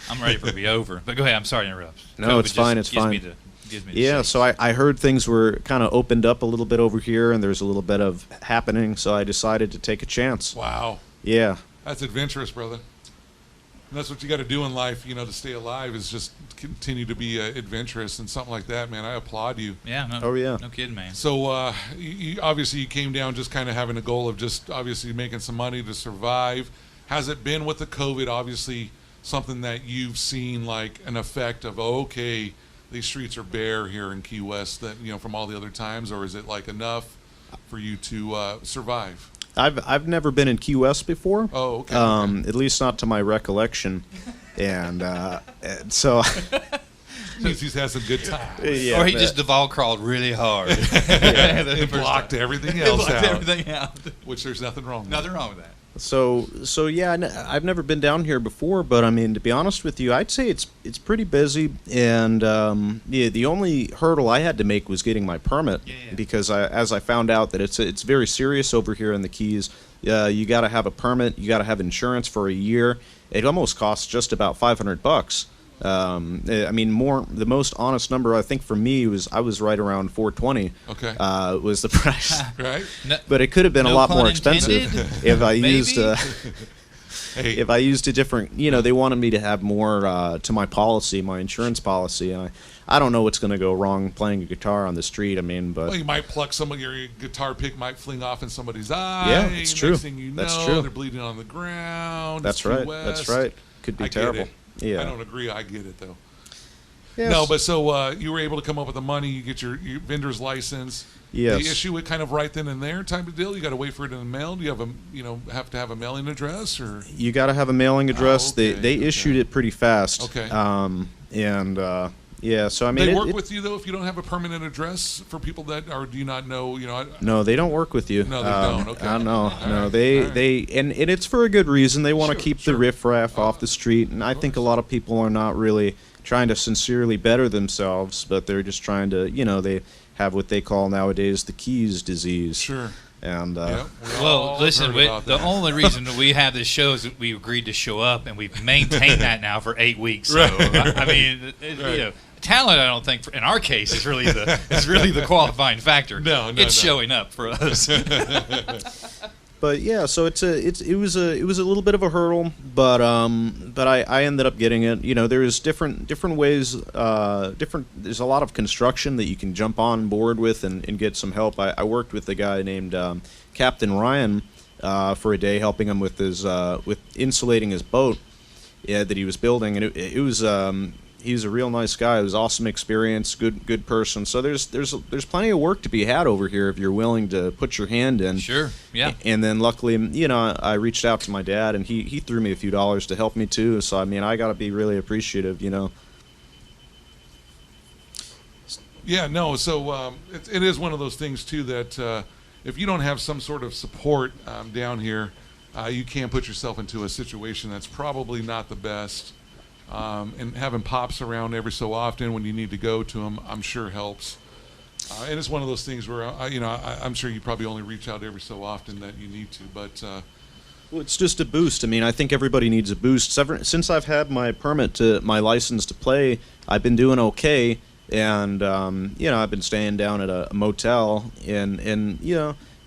Speaker 3: I'm ready for it to be over. But go ahead. I'm sorry to interrupt.
Speaker 5: No, it's
Speaker 3: just
Speaker 5: fine, it's
Speaker 3: gives
Speaker 5: fine.
Speaker 3: me the gives me the
Speaker 5: Yeah,
Speaker 3: shakes.
Speaker 5: so I heard things were kind of opened up a little bit over here, and there's a little bit of happening, so I decided to take a chance.
Speaker 2: Wow.
Speaker 5: Yeah.
Speaker 2: That's adventurous, brother. And that's what you got to do in life, to stay alive, is just continue to be adventurous, and something like that, man. I applaud you.
Speaker 3: Yeah. No,
Speaker 5: Oh, yeah.
Speaker 3: No kidding, man.
Speaker 2: So, obviously, you came down just kind of having a goal of just obviously making some money to survive. Has it been with the COVID, obviously, something that you've seen like an effect of, okay, these streets are bare here in Key West that, from all the other times, or is it like enough for you to survive?
Speaker 5: I've never been in Key West before.
Speaker 2: Oh, okay.
Speaker 5: At least not to my recollection. And so
Speaker 2: Means he's had some good times.
Speaker 5: yeah,
Speaker 3: Or he just Duval crawled really hard.
Speaker 2: It blocked everything else
Speaker 3: blocked
Speaker 2: out,
Speaker 3: everything out.
Speaker 2: which there's nothing wrong with.
Speaker 3: Nothing wrong with that.
Speaker 5: So yeah, I've never been down here before, but I mean, to be honest with you, I'd say it's pretty busy, and yeah, the only hurdle I had to make was getting my permit,
Speaker 3: Yeah.
Speaker 5: because as I found out that it's very serious over here in the Keys. You got to have a permit, you got to have insurance for a year. It almost costs just about $500. I mean, the most honest number I think for me was I was right around $420.
Speaker 2: Okay.
Speaker 5: Was the price.
Speaker 2: Right?
Speaker 3: No,
Speaker 5: But it could have been a
Speaker 3: No
Speaker 5: lot
Speaker 3: pun
Speaker 5: more expensive
Speaker 3: intended?
Speaker 5: if I
Speaker 3: Maybe?
Speaker 5: used
Speaker 2: Hey,
Speaker 5: if I used a different, they wanted me to have more to my policy, my insurance policy. And I don't know what's going to go wrong playing a guitar on the street. I mean, but
Speaker 2: well, you might pluck some of your guitar pick might fling off in somebody's eye.
Speaker 5: Yeah, it's
Speaker 2: Next
Speaker 5: true.
Speaker 2: thing you know,
Speaker 5: That's true.
Speaker 2: they're bleeding on the ground.
Speaker 5: that's
Speaker 2: It's Key
Speaker 5: right.
Speaker 2: West.
Speaker 5: That's right. Could be
Speaker 2: I get
Speaker 5: terrible.
Speaker 2: it.
Speaker 5: Yeah.
Speaker 2: I don't agree. I get it though.
Speaker 5: Yes.
Speaker 2: No, but so you were able to come up with the money. You get your vendor's license.
Speaker 5: Yes.
Speaker 2: They issue it kind of right then and there, type of deal. You got to wait for it in the mail. Do you have to have a mailing address, or?
Speaker 5: You got to have a mailing address.
Speaker 2: okay,
Speaker 5: They issued it pretty fast.
Speaker 2: Okay.
Speaker 5: Yeah. So I mean,
Speaker 2: They work with you though if you don't have a permanent address for people that, or do you not know?
Speaker 5: No, they don't work with you.
Speaker 2: No, they don't. Okay.
Speaker 5: No,
Speaker 2: All
Speaker 5: no.
Speaker 2: right.
Speaker 5: They
Speaker 2: All right.
Speaker 5: they and it's for a good reason. They want to
Speaker 2: Sure,
Speaker 5: keep
Speaker 2: sure.
Speaker 5: the riffraff off the street, and I think a lot of people are not really trying to sincerely better themselves, but they're just trying to, they have what they call nowadays the Keys disease.
Speaker 2: Sure.
Speaker 5: And
Speaker 2: Yep, we all
Speaker 3: Well, listen,
Speaker 2: heard about
Speaker 3: the
Speaker 2: that.
Speaker 3: only reason that we have this show is that we agreed to show up, and we've maintained that now for 8 weeks. So, I mean,
Speaker 2: Right.
Speaker 3: talent, I don't think, in our case, is really the qualifying factor.
Speaker 2: No,
Speaker 3: it's
Speaker 2: no.
Speaker 3: showing up for us.
Speaker 5: But yeah, so it was a little bit of a hurdle, but I ended up getting it. There's different ways, there's a lot of construction that you can jump on board with and get some help. I worked with a guy named Captain Ryan for a day, helping him with his with insulating his boat that he was building, and it was he's a real nice guy. It was an awesome experience, good person. So there's plenty of work to be had over here if you're willing to put your hand in.
Speaker 3: Sure, yeah.
Speaker 5: And then luckily, I reached out to my dad, and he threw me a few dollars to help me too. So I mean, I got to be really appreciative,
Speaker 2: Yeah, no. So it is one of those things too that if you don't have some sort of support down here, you can put yourself into a situation that's probably not the best. And having pops around every so often when you need to go to them, I'm sure helps. And it's one of those things where I'm sure you probably only reach out every so often that you need to, but.
Speaker 5: Well, it's just a boost. I mean, I think everybody needs a boost. Since I've had my my license to play, I've been doing okay, and I've been staying down at a motel, and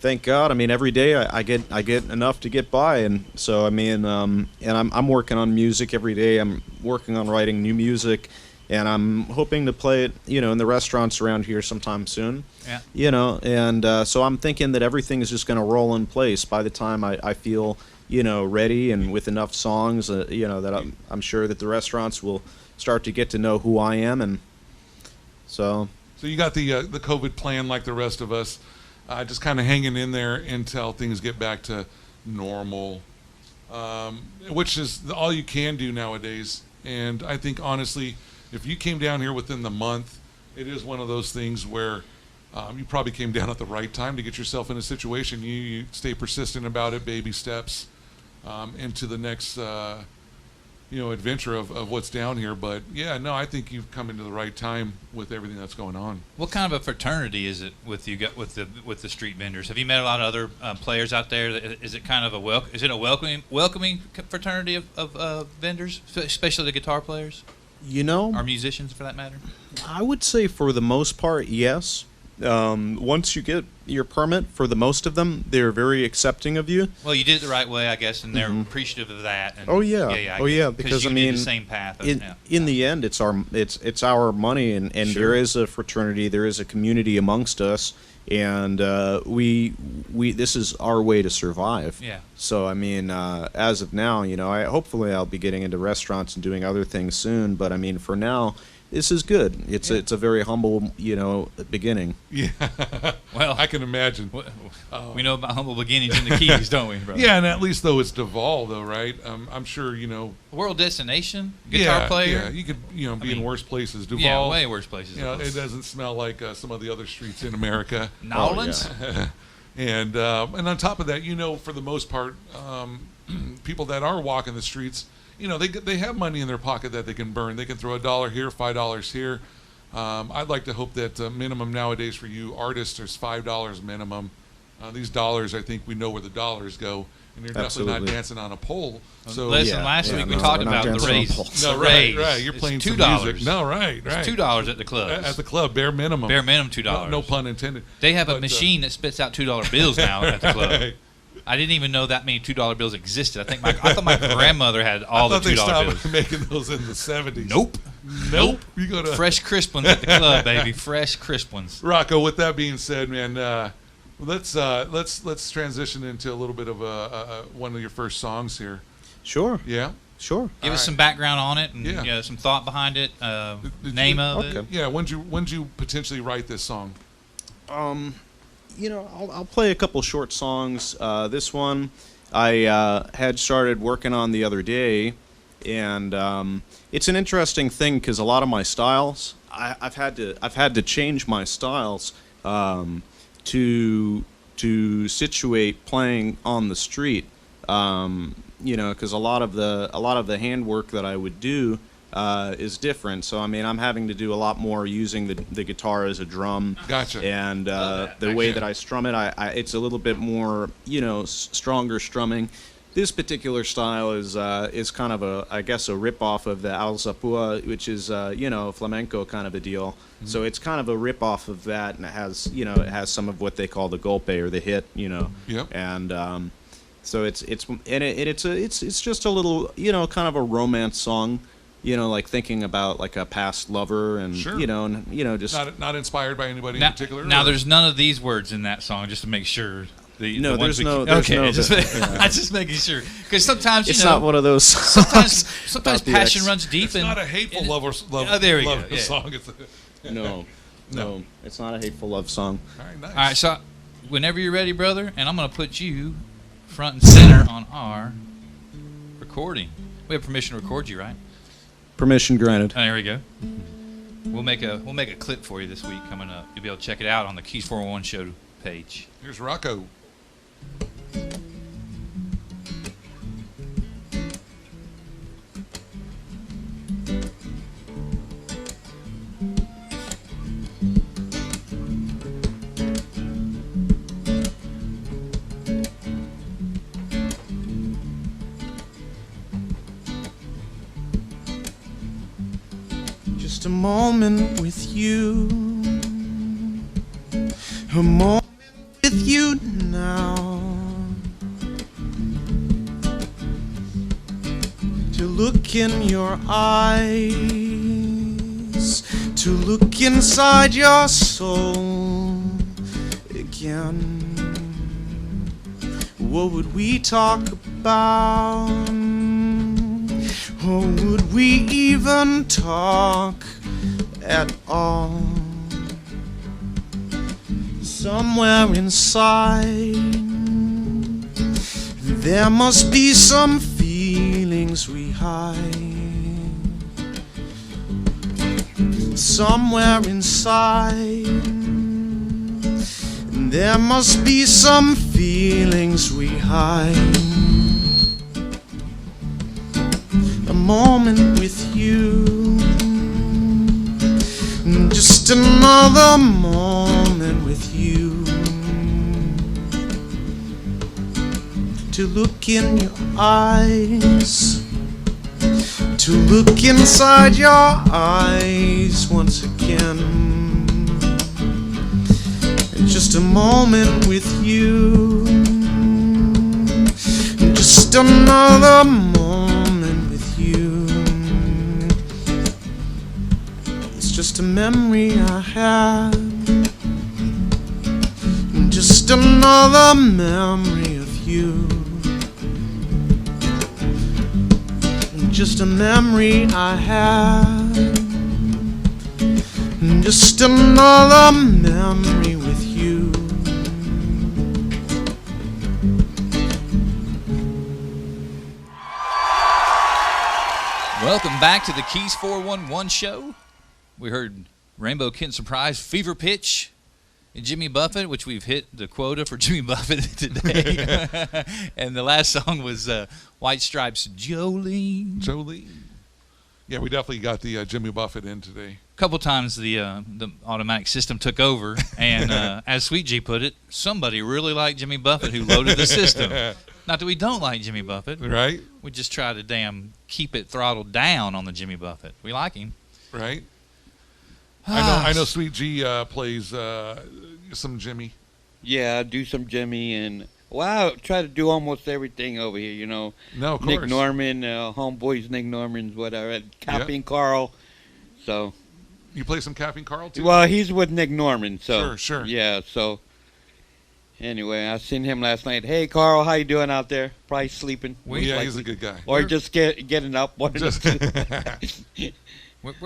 Speaker 5: thank God. I mean, every day I get enough to get by, and so I mean, and I'm working on music every day. I'm working on writing new music, and I'm hoping to play it, in the restaurants around here sometime soon.
Speaker 3: Yeah.
Speaker 5: And so I'm thinking that everything is just going to roll in place by the time I feel, ready and with enough songs, that I'm sure that the restaurants will start to get to know who I am, and so.
Speaker 2: So you got the COVID plan like the rest of us. Just kind of hanging in there until things get back to normal, which is all you can do nowadays. And I think, honestly, if you came down here within the month, it is one of those things where you probably came down at the right time to get yourself in a situation. You stay persistent about it, baby steps into the next adventure of what's down here. But yeah, no, I think you've come into the right time with everything that's going on.
Speaker 3: What kind of a fraternity is it with you with the street vendors? Have you met a lot of other players out there? Is it kind of a welcoming fraternity of vendors, especially the guitar players? or musicians for that matter?
Speaker 5: I would say for the most part, yes. Once you get your permit, for the most of them, they're very accepting of you.
Speaker 3: Well, you did it the right way, I guess, and they're appreciative of that. And
Speaker 5: Oh yeah,
Speaker 3: I guess,
Speaker 5: because
Speaker 3: you
Speaker 5: I
Speaker 3: did
Speaker 5: mean,
Speaker 3: the same path.
Speaker 5: in the end, it's our money, and
Speaker 3: Sure.
Speaker 5: there is a fraternity, there is a community amongst us, and we this is our way to survive.
Speaker 3: Yeah.
Speaker 5: So I mean, as of now, hopefully I'll be getting into restaurants and doing other things soon. But I mean, for now, this is good. It's a very humble, beginning.
Speaker 2: Yeah.
Speaker 3: Well,
Speaker 2: I can imagine.
Speaker 3: we know about humble beginnings in the Keys, don't we, brother?
Speaker 2: Yeah, and at least though it's Duval, though, right? I'm sure
Speaker 3: World destination, guitar player.
Speaker 2: Yeah, you could be in worse places. Duval,
Speaker 3: Yeah, way worse places.
Speaker 2: it doesn't smell like some of the other streets in America.
Speaker 3: Nolans.
Speaker 2: And on top of that, for the most part, people that are walking the streets, they have money in their pocket that they can burn. They can throw $1 here, $5 here. I'd like to hope that minimum nowadays for you artists is $5 minimum. These dollars, I think we know where the dollars go, and you're definitely not
Speaker 5: Absolutely.
Speaker 2: dancing on a pole. So
Speaker 3: Listen, last week we
Speaker 5: no,
Speaker 3: talked
Speaker 5: we're not
Speaker 3: about the
Speaker 5: dancing on
Speaker 3: raise.
Speaker 5: poles.
Speaker 3: The
Speaker 2: no,
Speaker 3: raise.
Speaker 2: right. You're
Speaker 3: It's
Speaker 2: playing some
Speaker 3: $2.
Speaker 2: music. No, right.
Speaker 3: It's $2 at the clubs.
Speaker 2: At the club, bare minimum.
Speaker 3: Bare minimum $2.
Speaker 2: No pun intended.
Speaker 3: They have a
Speaker 2: But,
Speaker 3: machine that spits out $2 bills now at the club.
Speaker 2: Right.
Speaker 3: I didn't even know that many $2 bills existed. I thought my grandmother had all the
Speaker 2: I thought they
Speaker 3: $2
Speaker 2: stopped
Speaker 3: bills.
Speaker 2: making those in the 70s.
Speaker 3: Nope.
Speaker 2: You go to
Speaker 3: Fresh crisp ones at the club, baby. Fresh crisp ones.
Speaker 2: Rocco. With that being said, man, let's transition into a little bit of one of your first songs here.
Speaker 5: Sure,
Speaker 2: Yeah.
Speaker 5: sure.
Speaker 3: Give us
Speaker 2: right.
Speaker 3: some background on it and
Speaker 2: Yeah.
Speaker 3: some thought behind it.
Speaker 2: Did
Speaker 3: Name
Speaker 2: you-
Speaker 3: of
Speaker 5: Okay.
Speaker 3: it.
Speaker 2: Yeah. When'd you potentially write this song?
Speaker 5: I'll play a couple short songs. This one I had started working on the other day, and it's an interesting thing because a lot of my styles, I've had to change my styles to situate playing on the street. Because a lot of the handwork that I would do is different. So I mean, I'm having to do a lot more using the guitar as a drum.
Speaker 2: Gotcha.
Speaker 5: And the way that I strum it, it's a little bit more, stronger strumming. This particular style is kind of a rip-off of the Alzapua, which is flamenco kind of a deal. Mm-hmm. So it's kind of a rip-off of that, and it has some of what they call the golpe or the hit,
Speaker 2: Yep.
Speaker 5: And so it's just a little, kind of a romance song. Like thinking about like a past lover, and
Speaker 2: Sure.
Speaker 5: Just
Speaker 2: Not inspired by anybody
Speaker 3: Now,
Speaker 2: in particular.
Speaker 3: now
Speaker 2: or-
Speaker 3: there's none of these words in that song, just to make sure.
Speaker 5: No,
Speaker 3: ones
Speaker 5: there's
Speaker 3: we
Speaker 5: no-
Speaker 3: keep-
Speaker 5: there's
Speaker 3: okay,
Speaker 5: no-
Speaker 3: I'm just making sure because sometimes
Speaker 5: it's not one of those.
Speaker 3: sometimes
Speaker 5: about the
Speaker 3: passion
Speaker 5: ex.
Speaker 3: runs deep
Speaker 2: It's
Speaker 3: and
Speaker 2: not a hateful
Speaker 3: and-
Speaker 2: love
Speaker 3: Oh, there we
Speaker 2: love
Speaker 3: go, yeah.
Speaker 2: song.
Speaker 5: No, it's not a hateful love song.
Speaker 2: All right, nice.
Speaker 3: All right, so whenever you're ready, brother, and I'm going to put you front and center on our recording. We have permission to record you, right?
Speaker 5: Permission granted.
Speaker 3: Oh, there we go. We'll make a clip for you this week coming up. You'll be able to check it out on the Keys411 show page.
Speaker 2: Here's Rocco.
Speaker 5: Just a moment with you. A moment with you now. To look in your eyes. To look inside your soul again. What would we talk about? Or would we even talk at all? Somewhere inside there must be some feelings we hide. Somewhere inside there must be some feelings we hide. A moment with you, just another moment with you. To look in your eyes, to look inside your eyes once again. And just a moment with you, just another moment with you. It's just a memory I have, just another memory of you. Just a memory I have, just another memory with you.
Speaker 3: Welcome back to the Thekeys411 show. We heard Rainbow Kitten Surprise, Fever Pitch, and Jimmy Buffett, which we've hit the quota for Jimmy Buffett today. And the last song was White Stripes' Jolene.
Speaker 2: Jolene. Yeah, we definitely got the Jimmy Buffett in today.
Speaker 3: A couple times the automatic system took over, and as Sweet G put it, somebody really liked Jimmy Buffett who loaded the system. Not that we don't like Jimmy Buffett.
Speaker 2: Right.
Speaker 3: We just try to keep it throttled down on the Jimmy Buffett. We like him.
Speaker 2: Right. I know Sweet G plays some Jimmy.
Speaker 6: Yeah, I do some Jimmy, and I try to do almost everything over here, you know.
Speaker 2: No, of
Speaker 6: Nick
Speaker 2: course.
Speaker 6: Norman, homeboys Nick Norman's, whatever, Cappy and Carl. So.
Speaker 2: You play some Cappy Carl too?
Speaker 6: Well, he's with Nick Norman, so.
Speaker 2: Sure.
Speaker 6: Yeah, so. Anyway, I seen him last night. Hey, Carl, how you doing out there? Probably sleeping.
Speaker 2: Yeah, he's a good guy.
Speaker 6: Or just getting up.
Speaker 3: We're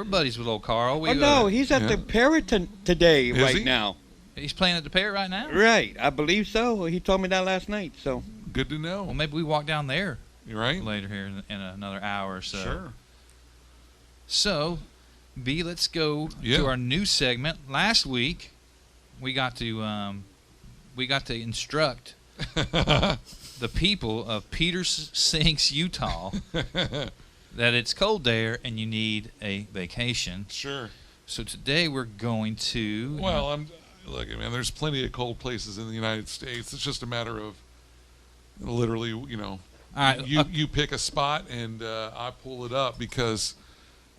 Speaker 3: buddies with old Carl.
Speaker 6: He's at the Parrot today
Speaker 2: Is he?
Speaker 6: now.
Speaker 3: He's playing at the Parrot right now?
Speaker 6: Right, I believe so. He told me that last night, so.
Speaker 2: Good to know.
Speaker 3: Well, maybe we walk down there
Speaker 2: You're right.
Speaker 3: later here in another hour or so.
Speaker 2: Sure.
Speaker 3: So, B, let's go to our new segment. Last week, we got to instruct the people of Peters Sinks, Utah, that it's cold there and you need a vacation.
Speaker 2: Sure.
Speaker 3: So today we're going to.
Speaker 2: Well, look, man, there's plenty of cold places in the United States. It's just a matter of literally,
Speaker 3: all right,
Speaker 2: you pick a spot and I pull it up because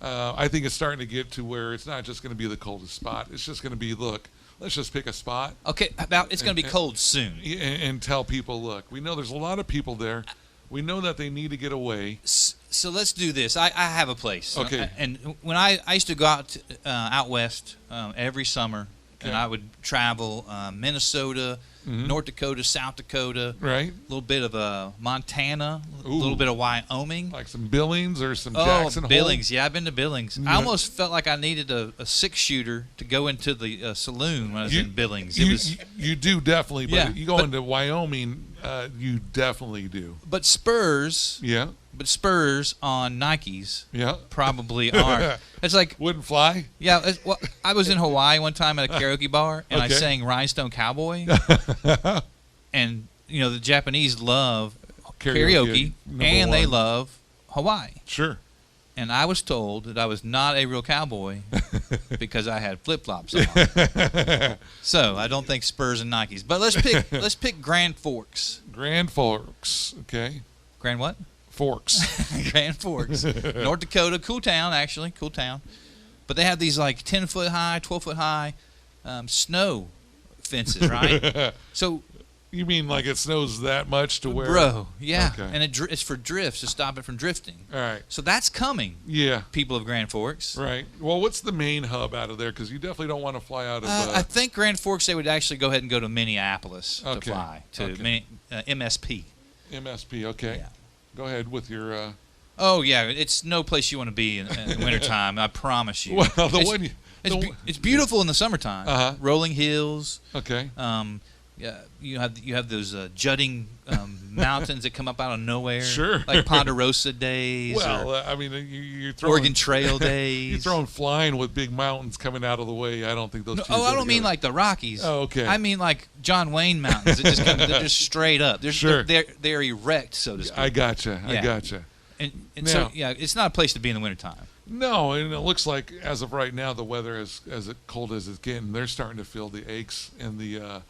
Speaker 2: I think it's starting to get to where it's not just going to be the coldest spot. It's just going to be, look, let's just pick a spot.
Speaker 3: Okay, it's going to be cold soon.
Speaker 2: And tell people, look, we know there's a lot of people there. We know that they need to get away.
Speaker 3: So let's do this. I have a place.
Speaker 2: Okay.
Speaker 3: And when I used to go out west every summer, and I would travel Minnesota, North Dakota, South Dakota,
Speaker 2: right?
Speaker 3: A little bit of Montana, a little bit of Wyoming.
Speaker 2: Like some Billings or some Jackson Hole?
Speaker 3: Billings. Yeah, I've been to Billings. I almost felt like I needed a 6-shooter to go into the saloon when I was in Billings.
Speaker 2: You do definitely, but you go into Wyoming, you definitely do.
Speaker 3: But Spurs.
Speaker 2: Yeah.
Speaker 3: But Spurs on Nikes.
Speaker 2: Yeah.
Speaker 3: Probably aren't. It's like
Speaker 2: wouldn't fly.
Speaker 3: Yeah. Well, I was in Hawaii one time at a karaoke bar, and I sang "Rhinestone Cowboy," and the Japanese love karaoke and they love Hawaii.
Speaker 2: Sure.
Speaker 3: And I was told that I was not a real cowboy because I had flip-flops on. So I don't think Spurs and Nikes. But let's pick Grand Forks.
Speaker 2: Grand Forks. Okay.
Speaker 3: Grand what?
Speaker 2: Forks.
Speaker 3: Grand Forks. North Dakota. Cool town, actually. Cool town. But they have these like 10-foot high, 12-foot high snow fences, right? So.
Speaker 2: You mean like it snows that much to where?
Speaker 3: Bro, yeah.
Speaker 2: Okay.
Speaker 3: And it's for drifts to stop it from drifting.
Speaker 2: All right.
Speaker 3: So that's coming.
Speaker 2: Yeah.
Speaker 3: People of Grand Forks.
Speaker 2: Right. Well, what's the main hub out of there? Because you definitely don't want to fly out of.
Speaker 3: I think Grand Forks, they would actually go ahead and go to Minneapolis to
Speaker 2: Okay.
Speaker 3: fly to MSP.
Speaker 2: MSP. Okay.
Speaker 3: Yeah.
Speaker 2: Go ahead with your.
Speaker 3: Oh yeah, it's no place you want to be in the wintertime. I promise you.
Speaker 2: Well,
Speaker 3: it's beautiful in the summertime.
Speaker 2: Uh-huh.
Speaker 3: Rolling hills.
Speaker 2: Okay.
Speaker 3: Yeah, you have those jutting mountains that come up out of nowhere.
Speaker 2: Sure.
Speaker 3: Like Ponderosa days.
Speaker 2: Well,
Speaker 3: or
Speaker 2: I mean, you're throwing
Speaker 3: Oregon Trail days.
Speaker 2: You're throwing flying with big mountains coming out of the way. I don't think those.
Speaker 3: No,
Speaker 2: two
Speaker 3: I
Speaker 2: go
Speaker 3: don't mean
Speaker 2: together.
Speaker 3: like the Rockies.
Speaker 2: Oh, okay.
Speaker 3: I mean like John Wayne Mountains. That just they're just straight up.
Speaker 2: Sure.
Speaker 3: They're erect, so to speak.
Speaker 2: I gotcha.
Speaker 3: Yeah.
Speaker 2: I gotcha.
Speaker 3: And
Speaker 2: Now-
Speaker 3: so it's not a place to be in the wintertime.
Speaker 2: No, and it looks like as of right now, the weather is as cold as it's getting. They're starting to feel the aches and the,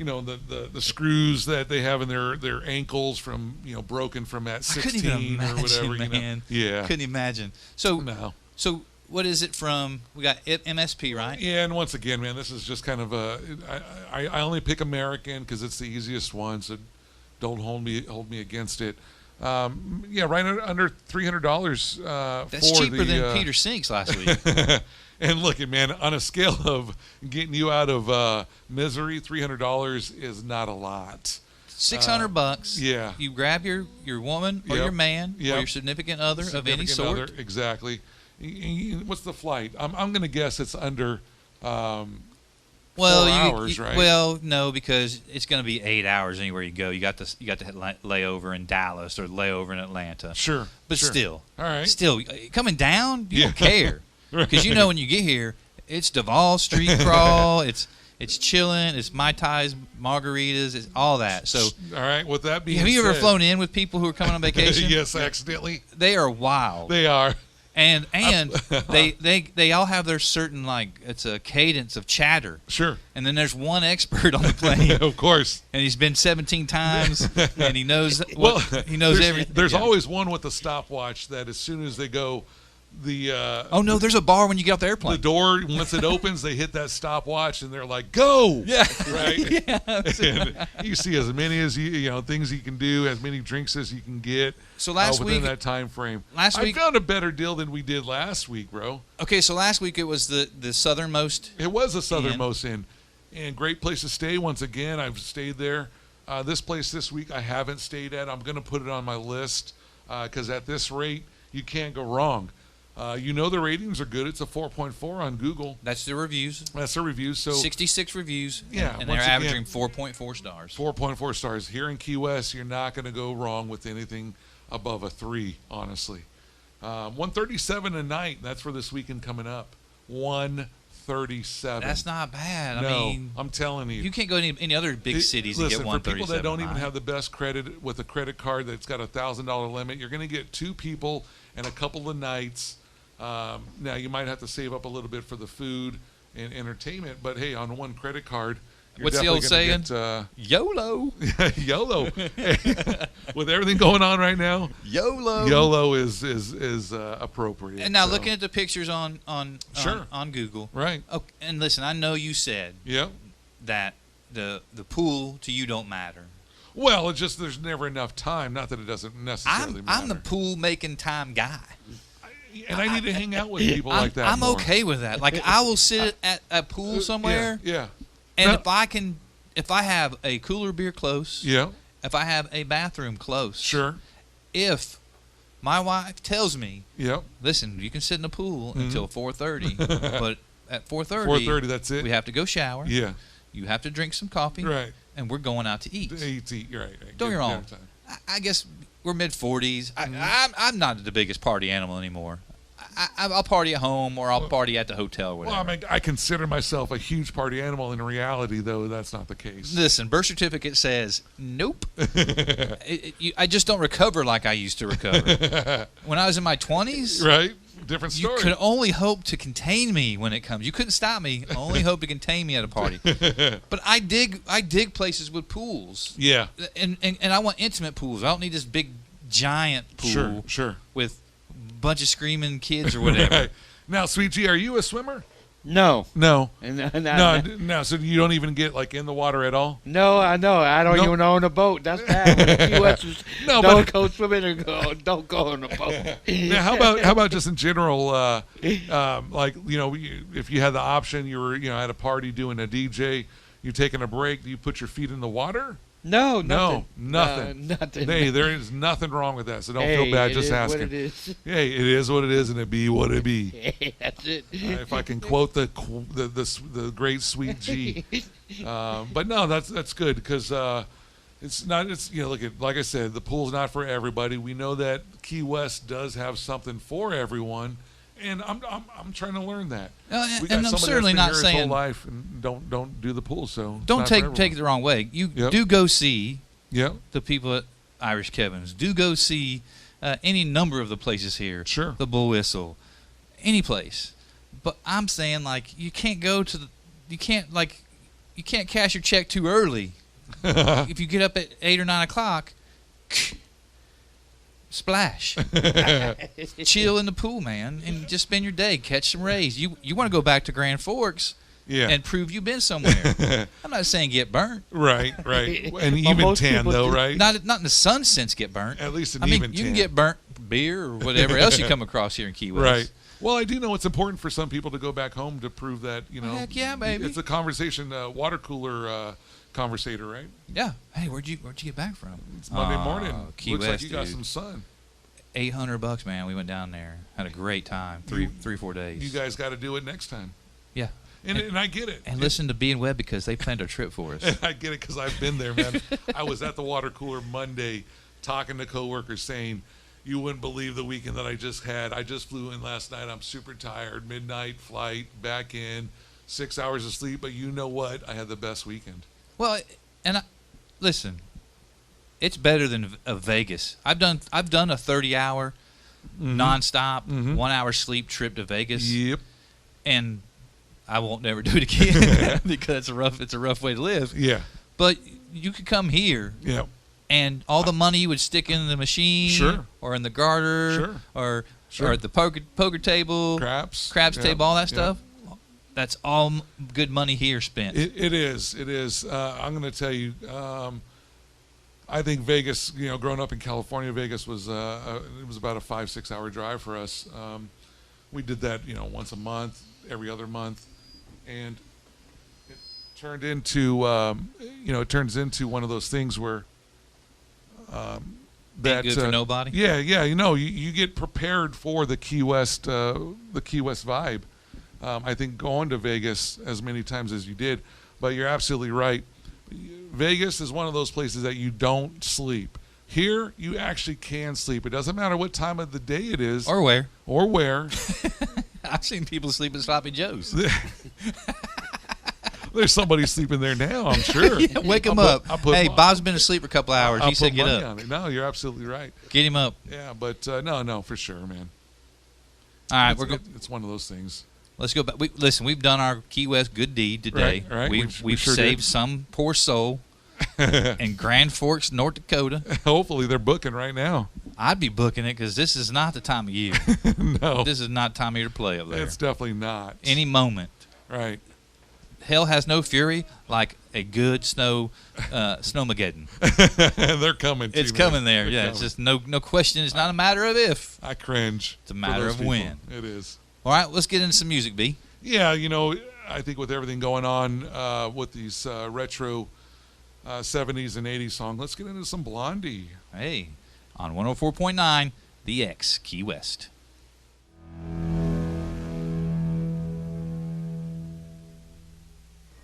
Speaker 2: the screws that they have in their ankles from broken from at
Speaker 3: I couldn't even
Speaker 2: 16
Speaker 3: imagine,
Speaker 2: or whatever.
Speaker 3: man.
Speaker 2: Yeah.
Speaker 3: Couldn't imagine. So
Speaker 2: No.
Speaker 3: so what is it from? We got MSP, right?
Speaker 2: Yeah, and once again, man, this is just kind of I only pick American because it's the easiest one, so don't hold me against it. Yeah, right under $300.
Speaker 3: That's
Speaker 2: for
Speaker 3: cheaper
Speaker 2: the,
Speaker 3: than Peter Sinks last week.
Speaker 2: And look, man, on a scale of getting you out of misery, $300 is not a lot.
Speaker 3: $600.
Speaker 2: Yeah.
Speaker 3: You grab your woman or
Speaker 2: Yep.
Speaker 3: your man or
Speaker 2: Yep.
Speaker 3: your significant other of any
Speaker 2: Significant
Speaker 3: sort.
Speaker 2: other, exactly. What's the flight? I'm going to guess it's under 4 hours, right?
Speaker 3: Well, no, because it's going to be 8 hours anywhere you go. You got to lay over in Dallas or lay over in Atlanta.
Speaker 2: Sure.
Speaker 3: But
Speaker 2: sure.
Speaker 3: still,
Speaker 2: All right.
Speaker 3: Still coming down, you don't care
Speaker 2: Right.
Speaker 3: because when you get here, it's Duval Street crawl. It's chilling. It's Mai Tais, margaritas. It's all that. So,
Speaker 2: all right. With that being
Speaker 3: have you ever
Speaker 2: said-
Speaker 3: flown in with people who are coming on vacation?
Speaker 2: Yes, accidentally.
Speaker 3: They are wild.
Speaker 2: They are.
Speaker 3: And they all have their certain, it's a cadence of chatter.
Speaker 2: Sure.
Speaker 3: And then there's one expert on the plane,
Speaker 2: Of course.
Speaker 3: and he's been 17 times, and he knows
Speaker 2: Well,
Speaker 3: he knows
Speaker 2: there's,
Speaker 3: everything.
Speaker 2: There's
Speaker 3: Yeah.
Speaker 2: always one with a stopwatch that as soon as they go, the
Speaker 3: Oh no, there's a bar when you get off the airplane.
Speaker 2: the door, once it opens, they hit that stopwatch and they're like, "Go!"
Speaker 3: Yeah.
Speaker 2: Right.
Speaker 3: Yeah.
Speaker 2: And you see as many as things you can do, as many drinks as you can get.
Speaker 3: So last
Speaker 2: within
Speaker 3: week-
Speaker 2: that time frame.
Speaker 3: last
Speaker 2: I
Speaker 3: week-
Speaker 2: found a better deal than we did last week, bro.
Speaker 3: Okay, so last week it was the southernmost.
Speaker 2: It was a southernmost inn, and great place to stay. Once again, I've stayed there. This place this week I haven't stayed at. I'm going to put it on my list because at this rate, you can't go wrong. The ratings are good. It's a 4.4 on Google.
Speaker 3: That's the reviews.
Speaker 2: That's the review. So
Speaker 3: 66 reviews.
Speaker 2: Yeah,
Speaker 3: and they're
Speaker 2: once again-
Speaker 3: averaging 4.4 stars.
Speaker 2: 4.4 stars. Here in Key West, you're not going to go wrong with anything above a 3, honestly. 137 a night. That's for this weekend coming up. 137.
Speaker 3: That's not bad.
Speaker 2: No,
Speaker 3: I mean,
Speaker 2: I'm telling you.
Speaker 3: you can't go to any other big cities and
Speaker 2: Listen,
Speaker 3: get
Speaker 2: for
Speaker 3: 137.
Speaker 2: people that don't
Speaker 3: a
Speaker 2: even
Speaker 3: night.
Speaker 2: have the best credit with a credit card that's got a $1,000 limit, you're going to get 2 people and a couple of nights. Now, you might have to save up a little bit for the food and entertainment, but hey, on one credit card, you're
Speaker 3: What's the old
Speaker 2: definitely
Speaker 3: saying?
Speaker 2: gonna
Speaker 3: YOLO.
Speaker 2: Get, YOLO. With everything going on right now,
Speaker 3: YOLO.
Speaker 2: YOLO is appropriate.
Speaker 3: And now
Speaker 2: so.
Speaker 3: looking at the pictures on
Speaker 2: Sure.
Speaker 3: on Google.
Speaker 2: Right.
Speaker 3: Oh, and listen, I know you said
Speaker 2: Yep.
Speaker 3: that the pool to you don't matter.
Speaker 2: Well, it's just there's never enough time. Not that it doesn't necessarily matter.
Speaker 3: I'm the pool making time guy.
Speaker 2: And I need to hang out with people like that.
Speaker 3: I'm
Speaker 2: more.
Speaker 3: okay with that. Like I will sit at a pool somewhere,
Speaker 2: Yeah.
Speaker 3: and
Speaker 2: No.
Speaker 3: if I have a cooler beer close,
Speaker 2: Yeah.
Speaker 3: if I have a bathroom close,
Speaker 2: Sure.
Speaker 3: if my wife tells me,
Speaker 2: Yep.
Speaker 3: listen, you can sit in the pool
Speaker 2: Mm-hmm.
Speaker 3: until 4:30, but at 4:30,
Speaker 2: 4:30. That's it.
Speaker 3: we have to go shower.
Speaker 2: Yeah.
Speaker 3: You have to drink some coffee,
Speaker 2: Right.
Speaker 3: and we're going out to eat.
Speaker 2: Eat. Right.
Speaker 3: Don't get me wrong.
Speaker 2: Dinner time.
Speaker 3: I guess we're mid-40s.
Speaker 2: Mm-hmm.
Speaker 3: I'm not the biggest party animal anymore. I'll party at home or I'll party at the hotel or whatever.
Speaker 2: Well, I mean, I consider myself a huge party animal. In reality, though, that's not the case.
Speaker 3: Listen, birth certificate says nope. I just don't recover like I used to recover. When I was in my 20s,
Speaker 2: Right? Different
Speaker 3: you
Speaker 2: story.
Speaker 3: could only hope to contain me when it comes. You couldn't stop me. Only hope to contain me at a party. But I dig places with pools.
Speaker 2: Yeah.
Speaker 3: And I want intimate pools. I don't need this big giant pool
Speaker 2: Sure.
Speaker 3: with a bunch of screaming kids or whatever.
Speaker 2: Right. Now, Sweet G, are you a swimmer?
Speaker 6: No.
Speaker 2: No.
Speaker 6: No,
Speaker 2: So you don't even get like in the water at all?
Speaker 6: no, I know. I don't
Speaker 2: Nope.
Speaker 6: even own a boat. That's bad.
Speaker 2: No,
Speaker 6: don't
Speaker 2: but-
Speaker 6: go swimming or don't go on a boat.
Speaker 2: Now, how about just in general? Like if you had the option, you were at a party doing a DJ, you're taking a break. Do you put your feet in the water?
Speaker 6: No,
Speaker 2: No,
Speaker 6: nothing.
Speaker 2: nothing.
Speaker 6: Nothing.
Speaker 2: Hey, there is nothing wrong with that. So don't
Speaker 6: Hey,
Speaker 2: feel bad
Speaker 6: it
Speaker 2: just
Speaker 6: is
Speaker 2: asking.
Speaker 6: what it is.
Speaker 2: Hey, it is what it is, and it be what it be.
Speaker 6: Hey, that's it.
Speaker 2: If I can quote the great Sweet G, but no, that's good because it's look at, like I said, the pool's not for everybody. We know that Key West does have something for everyone, and I'm trying to learn that. We got
Speaker 3: And I'm
Speaker 2: somebody
Speaker 3: certainly
Speaker 2: that's
Speaker 3: not
Speaker 2: been here his
Speaker 3: saying
Speaker 2: whole life and don't do the pool. So it's
Speaker 3: don't
Speaker 2: not for
Speaker 3: take
Speaker 2: everyone.
Speaker 3: it the wrong way. You
Speaker 2: Yep.
Speaker 3: do go see
Speaker 2: Yep,
Speaker 3: the people at Irish Kevin's. Do go see any number of the places here.
Speaker 2: Sure.
Speaker 3: The Bull Whistle, any place. But I'm saying like you can't you can't cash your check too early. If you get up at 8 or 9 o'clock, splash, chill in the pool, man, and just spend your day, catch some rays. You want to go back to Grand Forks and prove you've been somewhere. I'm not saying get burnt.
Speaker 2: Right. And even tan, though, right?
Speaker 3: Not in the sun sense get burnt.
Speaker 2: At least an
Speaker 3: I mean,
Speaker 2: even
Speaker 3: you
Speaker 2: tan.
Speaker 3: can get burnt beer or whatever else you come across here in Key West.
Speaker 2: Right. Well, I do know it's important for some people to go back home to prove that,
Speaker 3: Heck yeah, baby.
Speaker 2: It's a conversation, water cooler conversator, right?
Speaker 3: Yeah. Hey, where'd you get back from?
Speaker 2: It's Monday morning.
Speaker 3: Key
Speaker 2: Looks
Speaker 3: West,
Speaker 2: like you got
Speaker 3: dude.
Speaker 2: some sun.
Speaker 3: $800, man. We went down there, had a great time. Three, 4 days.
Speaker 2: You guys got to do it next time.
Speaker 3: Yeah.
Speaker 2: And I get it.
Speaker 3: And listen to B and Webb because they planned our trip for us.
Speaker 2: And I get it because I've been there, man. I was at the water cooler Monday talking to coworkers saying, you wouldn't believe the weekend that I just had. I just flew in last night. I'm super tired. Midnight flight, back in, 6 hours of sleep. But you know what? I had the best weekend.
Speaker 3: Well, and listen, it's better than Vegas. I've done a 30-hour nonstop 1 hour sleep trip to Vegas.
Speaker 2: Yep.
Speaker 3: And I won't never do it again because it's a rough way to live.
Speaker 2: Yeah.
Speaker 3: But you could come here.
Speaker 2: Yeah.
Speaker 3: And all the money you would stick in the machine,
Speaker 2: Sure.
Speaker 3: or in the garter, or at the poker table, craps
Speaker 2: Yeah.
Speaker 3: table, all that
Speaker 2: Yeah.
Speaker 3: stuff. That's all good money here spent.
Speaker 2: It is. I'm going to tell you. I think Vegas. Growing up in California, Vegas was it was about a 5-6 hour drive for us. We did that once a month, every other month, and it turned into it turns into one of those things where.
Speaker 3: Ain't good for nobody.
Speaker 2: Yeah. You get prepared for the Key West vibe. I think going to Vegas as many times as you did, but you're absolutely right. Vegas is one of those places that you don't sleep. Here, you actually can sleep. It doesn't matter what time of the day it is.
Speaker 3: Or where.
Speaker 2: I've
Speaker 3: seen people sleep at Sloppy Joe's.
Speaker 2: There's somebody sleeping there now, I'm sure.
Speaker 3: Yeah, wake him up. Hey, Bob's been asleep for a couple hours. He said get up.
Speaker 2: No, you're absolutely right.
Speaker 3: Get him up.
Speaker 2: Yeah, but no, for sure, man.
Speaker 3: All right,
Speaker 2: it's one of those things.
Speaker 3: Let's go back. We've done our Key West good deed today.
Speaker 2: Right.
Speaker 3: We've
Speaker 2: sure
Speaker 3: saved
Speaker 2: did.
Speaker 3: some poor soul in Grand Forks, North Dakota.
Speaker 2: Hopefully they're booking right now.
Speaker 3: I'd be booking it because this is not the time of year.
Speaker 2: No.
Speaker 3: This is not time of year to play up there.
Speaker 2: It's definitely not.
Speaker 3: Any moment.
Speaker 2: Right.
Speaker 3: Hell has no fury like a good snowmageddon.
Speaker 2: They're coming.
Speaker 3: It's coming there.
Speaker 2: They're
Speaker 3: Yeah,
Speaker 2: coming.
Speaker 3: it's just no question. It's not a matter of if.
Speaker 2: I cringe.
Speaker 3: It's a matter of when.
Speaker 2: It is.
Speaker 3: All right, let's get into some music, B.
Speaker 2: Yeah, I think with everything going on with these retro 70s and 80s songs, let's get into some Blondie.
Speaker 3: Hey, on 104.9, The X, Key West.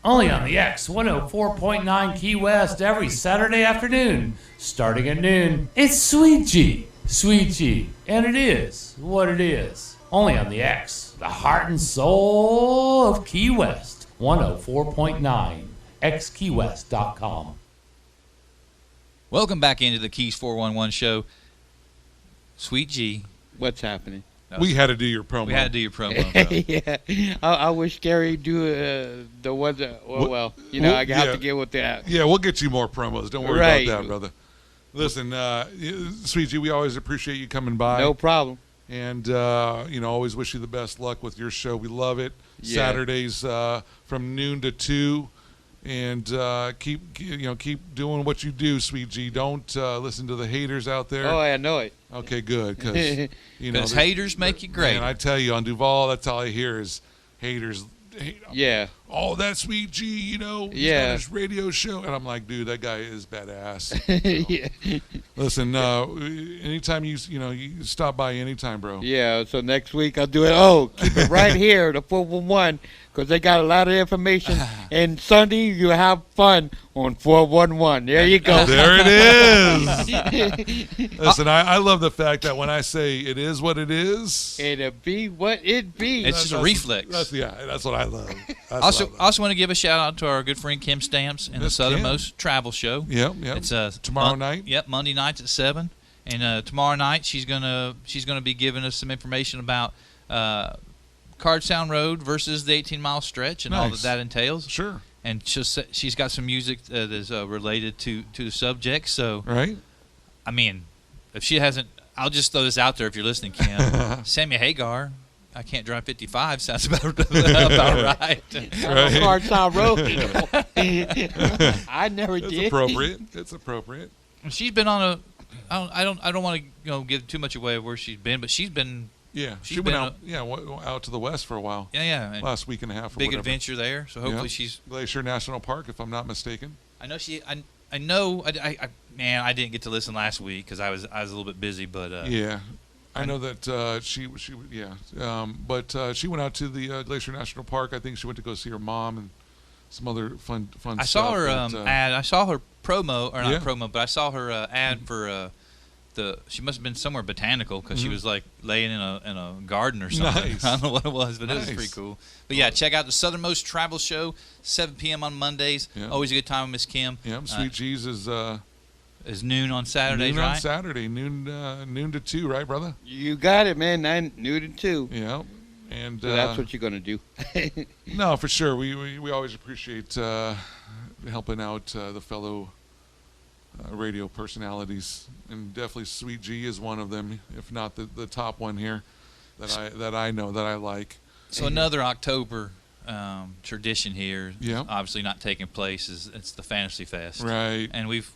Speaker 7: Only on the X 104.9 Key West every Saturday afternoon, starting at noon. It's Sweet G, and it is what it is. Only on the X, the heart and soul of Key West, 104.9, xkeywest.com.
Speaker 3: Welcome back into the Thekeys411 show. Sweet G.
Speaker 6: What's happening?
Speaker 2: We had to do your promo.
Speaker 3: We had to do your promo, bro.
Speaker 6: Yeah, I wish Gary do the ones that, I have to get with that.
Speaker 2: Yeah, we'll get you more promos. Don't worry
Speaker 6: Right.
Speaker 2: about that, brother. Listen, Sweet G, we always appreciate you coming by.
Speaker 6: No problem.
Speaker 2: And, always wish you the best luck with your show. We love it.
Speaker 6: Yeah.
Speaker 2: Saturdays from noon to 2. And keep doing what you do, Sweet G. Don't listen to the haters out there.
Speaker 6: Oh, I know it.
Speaker 2: Okay, good. Because
Speaker 3: Because haters make you great.
Speaker 2: Man, I tell you, on Duval, that's all I hear is haters.
Speaker 6: Yeah.
Speaker 2: Oh, that Sweet G, he's got his radio show. And I'm like, dude, that guy is badass.
Speaker 6: Yeah.
Speaker 2: Listen, anytime you stop by anytime, bro.
Speaker 6: Yeah, so next week I'll do it. Oh, keep it right here, the 411, because they got a lot of information. And Sunday, you have fun on 411. There you go.
Speaker 2: There it is. Listen, I love the fact that when I say it is what it is,
Speaker 6: It'll be what it be.
Speaker 3: It's just a reflex.
Speaker 2: That's what I love.
Speaker 3: Also want to give a shout out to our good friend Kim Stamps and the
Speaker 2: Miss
Speaker 3: Southernmost Travel Show.
Speaker 2: Yep.
Speaker 3: It's
Speaker 2: tomorrow night.
Speaker 3: Yep, Monday nights at 7. And tomorrow night she's gonna be giving us some information about Cardsound Road versus the 18-mile stretch and all
Speaker 2: Nice.
Speaker 3: that entails.
Speaker 2: Sure.
Speaker 3: and she's got some music that is related to the subject. So,
Speaker 2: Right?
Speaker 3: I mean, if she hasn't, I'll just throw this out there if you're listening, Kim. Sammy Hagar, I Can't Drive 55 sounds about right.
Speaker 2: Right.
Speaker 6: Cartown Road. I never
Speaker 2: It's
Speaker 6: did.
Speaker 2: appropriate. It's appropriate.
Speaker 3: She's been on I don't want to give too much away of where she's been, but she's been
Speaker 2: Yeah,
Speaker 3: She's
Speaker 2: she went
Speaker 3: been
Speaker 2: out to the west for a while.
Speaker 3: yeah and
Speaker 2: Last week and a half. Or
Speaker 3: big
Speaker 2: whatever.
Speaker 3: adventure there. So hopefully
Speaker 2: Yeah.
Speaker 3: she's.
Speaker 2: Glacier National Park, if I'm not mistaken.
Speaker 3: I know I know. Man, I didn't get to listen last week because I was a little bit busy. But
Speaker 2: Yeah, I know that she but she went out to the Glacier National Park. I think she went to go see her mom and some other fun
Speaker 3: I
Speaker 2: stuff.
Speaker 3: saw her
Speaker 2: but,
Speaker 3: ad. I saw her promo or not
Speaker 2: Yeah.
Speaker 3: promo, but I saw her ad for she must have been somewhere botanical because she was like laying in a garden or something.
Speaker 2: Nice.
Speaker 3: I don't know what it was, but it was
Speaker 2: Nice.
Speaker 3: pretty cool. But yeah, check out the Southernmost Travel Show, 7 p.m. on Mondays.
Speaker 2: Yeah.
Speaker 3: Always a good time with Miss Kim.
Speaker 2: Yeah, Sweet G's is
Speaker 3: Noon on Saturdays,
Speaker 2: noon
Speaker 3: right?
Speaker 2: on Saturday, noon to 2, right, brother?
Speaker 6: You got it, man. 9 noon to 2.
Speaker 2: Yeah, and
Speaker 6: So that's what you're gonna do.
Speaker 2: no, for sure. We always appreciate helping out the fellow radio personalities, and definitely Sweet G is one of them, if not the top one here that I know that I like.
Speaker 3: So another October tradition here,
Speaker 2: Yeah.
Speaker 3: obviously not taking place, is it's the Fantasy Fest.
Speaker 2: Right.
Speaker 3: And we've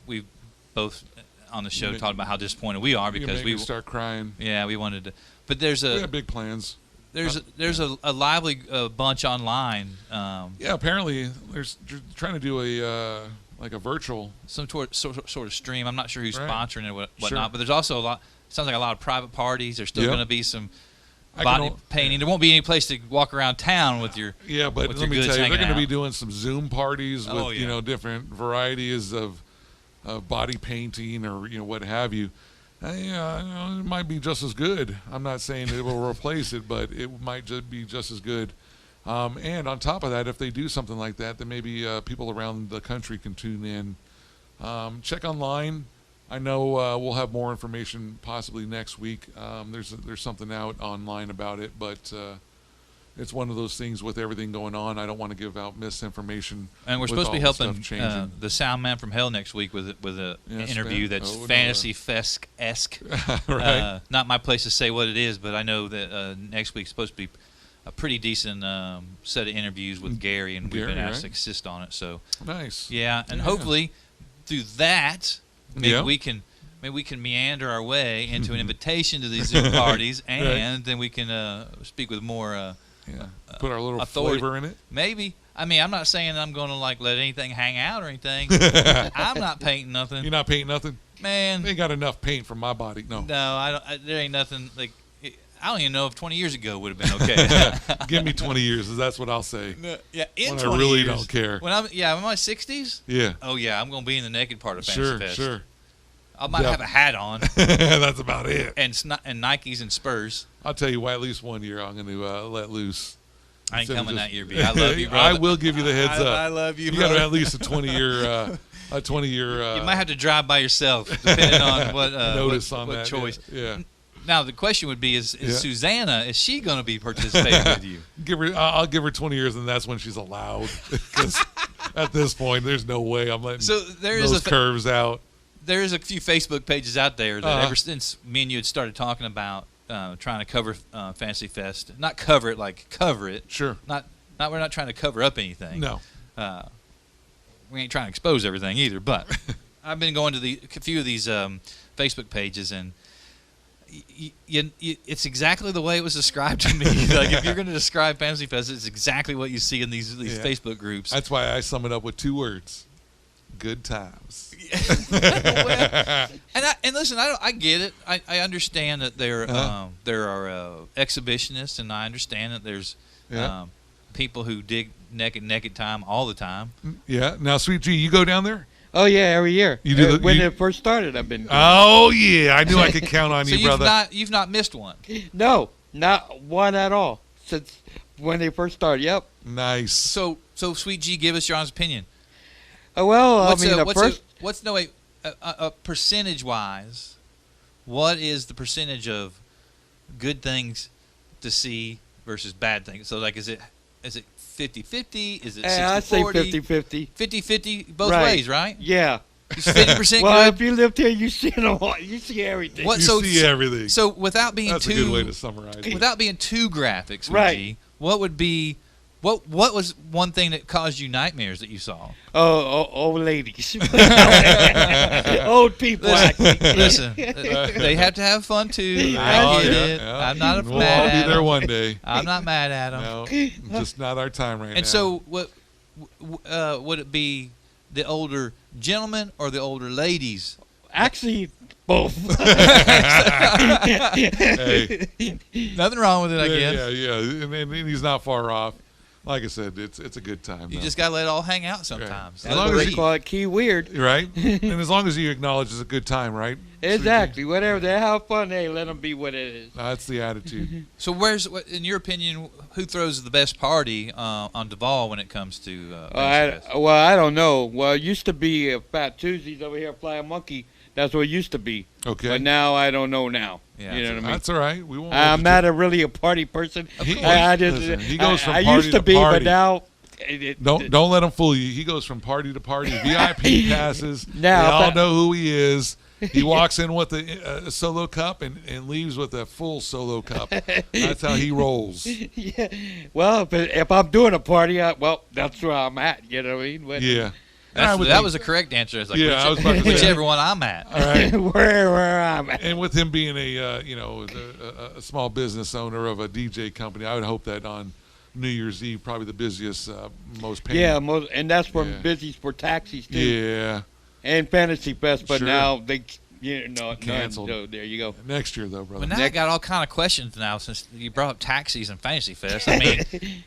Speaker 3: both on the show
Speaker 2: You
Speaker 3: talked about how disappointed we are
Speaker 2: You
Speaker 3: because
Speaker 2: make me start crying.
Speaker 3: we wanted to, but there's
Speaker 2: We
Speaker 3: a
Speaker 2: have big plans.
Speaker 3: there's a lively bunch online.
Speaker 2: Yeah, apparently they're trying to do a like a virtual.
Speaker 3: Some sort of stream. I'm not sure who's
Speaker 2: Right.
Speaker 3: sponsoring it or whatnot,
Speaker 2: Sure.
Speaker 3: but there's also a lot. Sounds like a lot of private parties. There's still
Speaker 2: Yeah.
Speaker 3: going to be some
Speaker 2: I
Speaker 3: body
Speaker 2: can
Speaker 3: painting. There won't be any place to walk around town with your.
Speaker 2: Yeah, but
Speaker 3: with
Speaker 2: let
Speaker 3: your
Speaker 2: me
Speaker 3: goods
Speaker 2: tell you, they're
Speaker 3: hanging
Speaker 2: going to be
Speaker 3: out.
Speaker 2: doing some Zoom parties with
Speaker 3: Oh, yeah.
Speaker 2: different varieties of body painting or what have you. It might be just as good. I'm not saying it will replace it, but it might just be just as good. And on top of that, if they do something like that, then maybe people around the country can tune in. Check online. I know we'll have more information possibly next week. There's something out online about it, but it's one of those things with everything going on. I don't want to give out misinformation.
Speaker 3: And we're
Speaker 2: with
Speaker 3: supposed to be
Speaker 2: all the
Speaker 3: helping
Speaker 2: stuff changing.
Speaker 3: the Sound Man from Hell next week with an
Speaker 2: Yes,
Speaker 3: interview
Speaker 2: man.
Speaker 3: that's
Speaker 2: Oh, no.
Speaker 3: Fantasy Fest-esque.
Speaker 2: Right.
Speaker 3: Not my place to say what it is, but I know that next week's supposed to be a pretty decent set of interviews with Gary, and we've
Speaker 2: Gary,
Speaker 3: been asked
Speaker 2: right?
Speaker 3: to assist on it. So
Speaker 2: Nice.
Speaker 3: yeah, and
Speaker 2: Yeah.
Speaker 3: hopefully through that, maybe
Speaker 2: Yeah.
Speaker 3: we can meander our way into an invitation to these Zoom parties, and then we can speak with more.
Speaker 2: Yeah. Put our little
Speaker 3: authority.
Speaker 2: flavor in it.
Speaker 3: Maybe. I mean, I'm not saying I'm going to let anything hang out or anything. I'm not painting nothing,
Speaker 2: You're not painting nothing?
Speaker 3: man.
Speaker 2: They ain't got enough paint for my body. No.
Speaker 3: No, I don't. There ain't nothing like. I don't even know if 20 years ago would have been okay.
Speaker 2: Give me 20 years. That's what I'll say.
Speaker 3: Yeah, in
Speaker 2: When I
Speaker 3: 20
Speaker 2: really
Speaker 3: years,
Speaker 2: don't care.
Speaker 3: When I'm in my 60s.
Speaker 2: Yeah.
Speaker 3: Oh yeah, I'm going to be in the naked part of Fantasy
Speaker 2: Sure.
Speaker 3: Fest.
Speaker 2: Sure.
Speaker 3: I might
Speaker 2: Yeah.
Speaker 3: have a hat on
Speaker 2: That's about it.
Speaker 3: and Nikes and Spurs.
Speaker 2: I'll tell you what. At least one year I'm going to let loose.
Speaker 3: I ain't
Speaker 2: Instead of
Speaker 3: coming
Speaker 2: just-
Speaker 3: that year, B. I love you, brother.
Speaker 2: I will give you the heads up.
Speaker 3: I love you,
Speaker 2: You
Speaker 3: brother.
Speaker 2: got at least a 20-year. A 20-year.
Speaker 3: You might have to drive by yourself, depending on what
Speaker 2: notice
Speaker 3: what,
Speaker 2: on
Speaker 3: what
Speaker 2: that.
Speaker 3: choice.
Speaker 2: Yeah.
Speaker 3: Now the question would be: Is
Speaker 2: Yeah.
Speaker 3: Susanna? Is she going to be participating with you?
Speaker 2: Give her. I'll give her 20 years, and that's when she's allowed. Because at this point, there's no way I'm letting
Speaker 3: So there is
Speaker 2: those curves out.
Speaker 3: there is a few Facebook pages out there that
Speaker 2: Uh-huh.
Speaker 3: ever since me and you had started talking about trying to cover Fantasy Fest, not cover it like cover it.
Speaker 2: Sure.
Speaker 3: Not we're not trying to cover up anything.
Speaker 2: No.
Speaker 3: We ain't trying to expose everything either. But I've been going to a few of these Facebook pages, and it's exactly the way it was described to me. Like if you're going to describe Fantasy Fest, it's exactly what you see in these
Speaker 2: Yeah.
Speaker 3: Facebook groups.
Speaker 2: That's why I sum it up with 2 words: good times.
Speaker 3: And listen, I get it. I understand that there
Speaker 2: Uh-huh.
Speaker 3: there are exhibitionists, and I understand that there's
Speaker 2: Yeah.
Speaker 3: people who dig naked time all the time.
Speaker 2: Yeah. Now, Sweet G, you go down there?
Speaker 6: Oh yeah, every year.
Speaker 2: You do
Speaker 6: when
Speaker 2: you-
Speaker 6: it first started, I've been.
Speaker 2: Oh yeah, I knew I could count on
Speaker 3: So
Speaker 2: you, brother.
Speaker 3: you've not missed one.
Speaker 6: No, not one at all since when they first started. Yep.
Speaker 2: Nice.
Speaker 3: So Sweet G, give us your honest opinion.
Speaker 6: Well, I mean, the first.
Speaker 3: Percentage wise, what is the percentage of good things to see versus bad things? So like, is it 50-50? Is it
Speaker 6: I say
Speaker 3: 60-40?
Speaker 6: 50-50.
Speaker 3: 50-50 both
Speaker 6: Right.
Speaker 3: ways, right?
Speaker 6: Yeah.
Speaker 3: It's 50%
Speaker 6: Well,
Speaker 3: good.
Speaker 6: if you lived here, you see them all. You see everything.
Speaker 3: What?
Speaker 2: You
Speaker 3: So-
Speaker 2: see everything.
Speaker 3: So without being
Speaker 2: That's
Speaker 3: too
Speaker 2: a good way to summarize it.
Speaker 3: without being too graphic, Sweet
Speaker 6: Right.
Speaker 3: G, what would be what was one thing that caused you nightmares that you saw?
Speaker 6: Old ladies. Old people. actually.
Speaker 3: Listen, they have to have fun too.
Speaker 2: Oh,
Speaker 3: I get
Speaker 2: yeah,
Speaker 3: it.
Speaker 2: yeah.
Speaker 3: I'm not
Speaker 2: We'll
Speaker 3: mad
Speaker 2: all
Speaker 3: at
Speaker 2: be there
Speaker 3: them.
Speaker 2: one day.
Speaker 3: I'm not mad at them.
Speaker 2: No, just not our time right now.
Speaker 3: And so, what would it be? The older gentlemen or the older ladies?
Speaker 6: Actually, both.
Speaker 2: Hey,
Speaker 3: Nothing wrong with it, I guess.
Speaker 2: yeah. And he's not far off. Like I said, it's a good time.
Speaker 3: You
Speaker 2: though.
Speaker 3: just gotta let it all hang out sometimes.
Speaker 2: As
Speaker 6: That's
Speaker 2: long
Speaker 6: what
Speaker 2: as
Speaker 6: they
Speaker 2: you-
Speaker 6: call it key weird.
Speaker 2: right, and as long as you acknowledge it's a good time, right?
Speaker 6: Exactly. Whatever. They have fun. Hey, let them be what it is.
Speaker 2: That's the attitude.
Speaker 3: So, in your opinion, who throws the best party on Duval when it comes to Fantasy Fest?
Speaker 6: I don't know. Well, it used to be Fat Tuesdays over here, Flying Monkey. That's what it used to be.
Speaker 2: Okay,
Speaker 6: But now I don't know now.
Speaker 3: Yeah,
Speaker 6: you know what I mean?
Speaker 2: that's all right. We won't.
Speaker 6: I'm not really a party person.
Speaker 2: He-
Speaker 6: I just
Speaker 2: listen, he goes from
Speaker 6: I
Speaker 2: party
Speaker 6: used to
Speaker 2: to
Speaker 6: be,
Speaker 2: party.
Speaker 6: but now
Speaker 2: Don't let him fool you. He goes from party to party. VIP passes.
Speaker 6: Now,
Speaker 2: we all
Speaker 6: that-
Speaker 2: know who he is. He walks in with a solo cup and leaves with a full solo cup. That's how he rolls.
Speaker 6: Yeah. Well, if I'm doing a party, that's where I'm at. You know what I mean? When-
Speaker 2: Yeah. And I would
Speaker 3: That
Speaker 2: think-
Speaker 3: was a correct answer. It's like
Speaker 2: Yeah, I was about to say.
Speaker 3: whichever one I'm at.
Speaker 2: All right.
Speaker 6: where I'm at.
Speaker 2: And with him being a small business owner of a DJ company, I would hope that on New Year's Eve, probably the busiest, most paying.
Speaker 6: Yeah, and that's when
Speaker 2: Yeah.
Speaker 6: busy for taxis too,
Speaker 2: Yeah.
Speaker 6: and Fantasy Fest. But
Speaker 2: Sure.
Speaker 6: now they,
Speaker 2: Canceled.
Speaker 6: So there you go.
Speaker 2: Next year, though, brother.
Speaker 3: But now I got all kind of questions now since you brought up taxis and Fantasy Fest. I mean,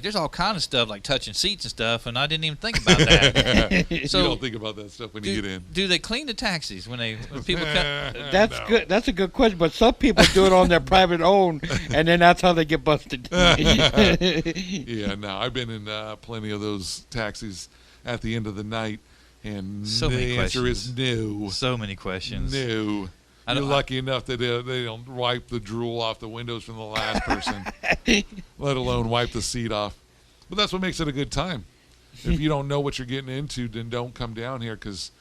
Speaker 3: there's all kind of stuff like touching seats and stuff, and I didn't even think about that.
Speaker 2: You
Speaker 3: So
Speaker 2: don't think about that stuff when you get in.
Speaker 3: do they clean the taxis when people come?
Speaker 6: That's
Speaker 2: No.
Speaker 6: good. That's a good question. But some people do it on their private own, and then that's how they get busted.
Speaker 2: Yeah, no, I've been in plenty of those taxis at the end of the night, and
Speaker 3: So
Speaker 2: the
Speaker 3: many
Speaker 2: answer
Speaker 3: questions.
Speaker 2: is no.
Speaker 3: So many questions.
Speaker 2: No.
Speaker 3: I
Speaker 2: You're
Speaker 3: don't-
Speaker 2: lucky enough that they don't wipe the drool off the windows from the last person, let alone wipe the seat off. But that's what makes it a good time. If you don't know what you're getting into, then don't come down here, because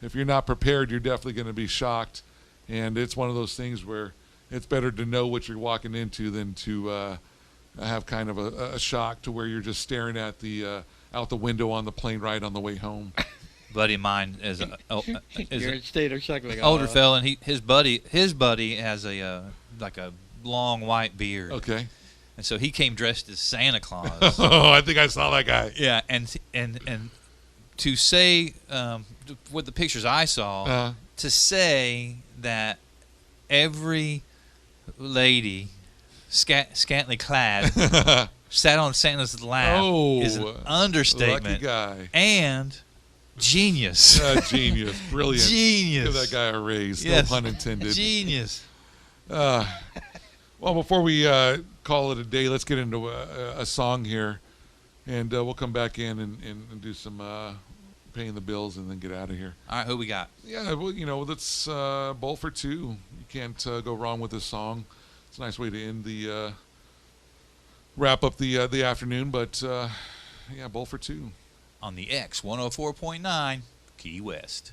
Speaker 2: if you're not prepared, you're definitely going to be shocked. And it's one of those things where it's better to know what you're walking into than to have kind of a shock to where you're just staring at the out the window on the plane ride on the way home.
Speaker 3: Buddy of mine is
Speaker 6: You're in state or something like
Speaker 3: older fella, and his buddy has a like a long white beard.
Speaker 2: Okay.
Speaker 3: And so he came dressed as Santa Claus.
Speaker 2: Oh, I think I saw that guy.
Speaker 3: Yeah, and to say with the pictures I saw, to say that every lady scantily clad sat on Santa's lap is an understatement.
Speaker 2: Lucky guy.
Speaker 3: And genius.
Speaker 2: Genius. Brilliant.
Speaker 3: Genius.
Speaker 2: Give that guy a raise.
Speaker 3: Yes.
Speaker 2: No pun intended.
Speaker 3: Genius.
Speaker 2: Well, before we call it a day, let's get into a song here. And we'll come back in and do some paying the bills and then get out of here.
Speaker 3: All right, who we got?
Speaker 2: Yeah, well, let's bowl for two. You can't go wrong with this song. It's a nice way to end the wrap up the afternoon. But yeah, bowl for two.
Speaker 3: On the X 104.9 Key West.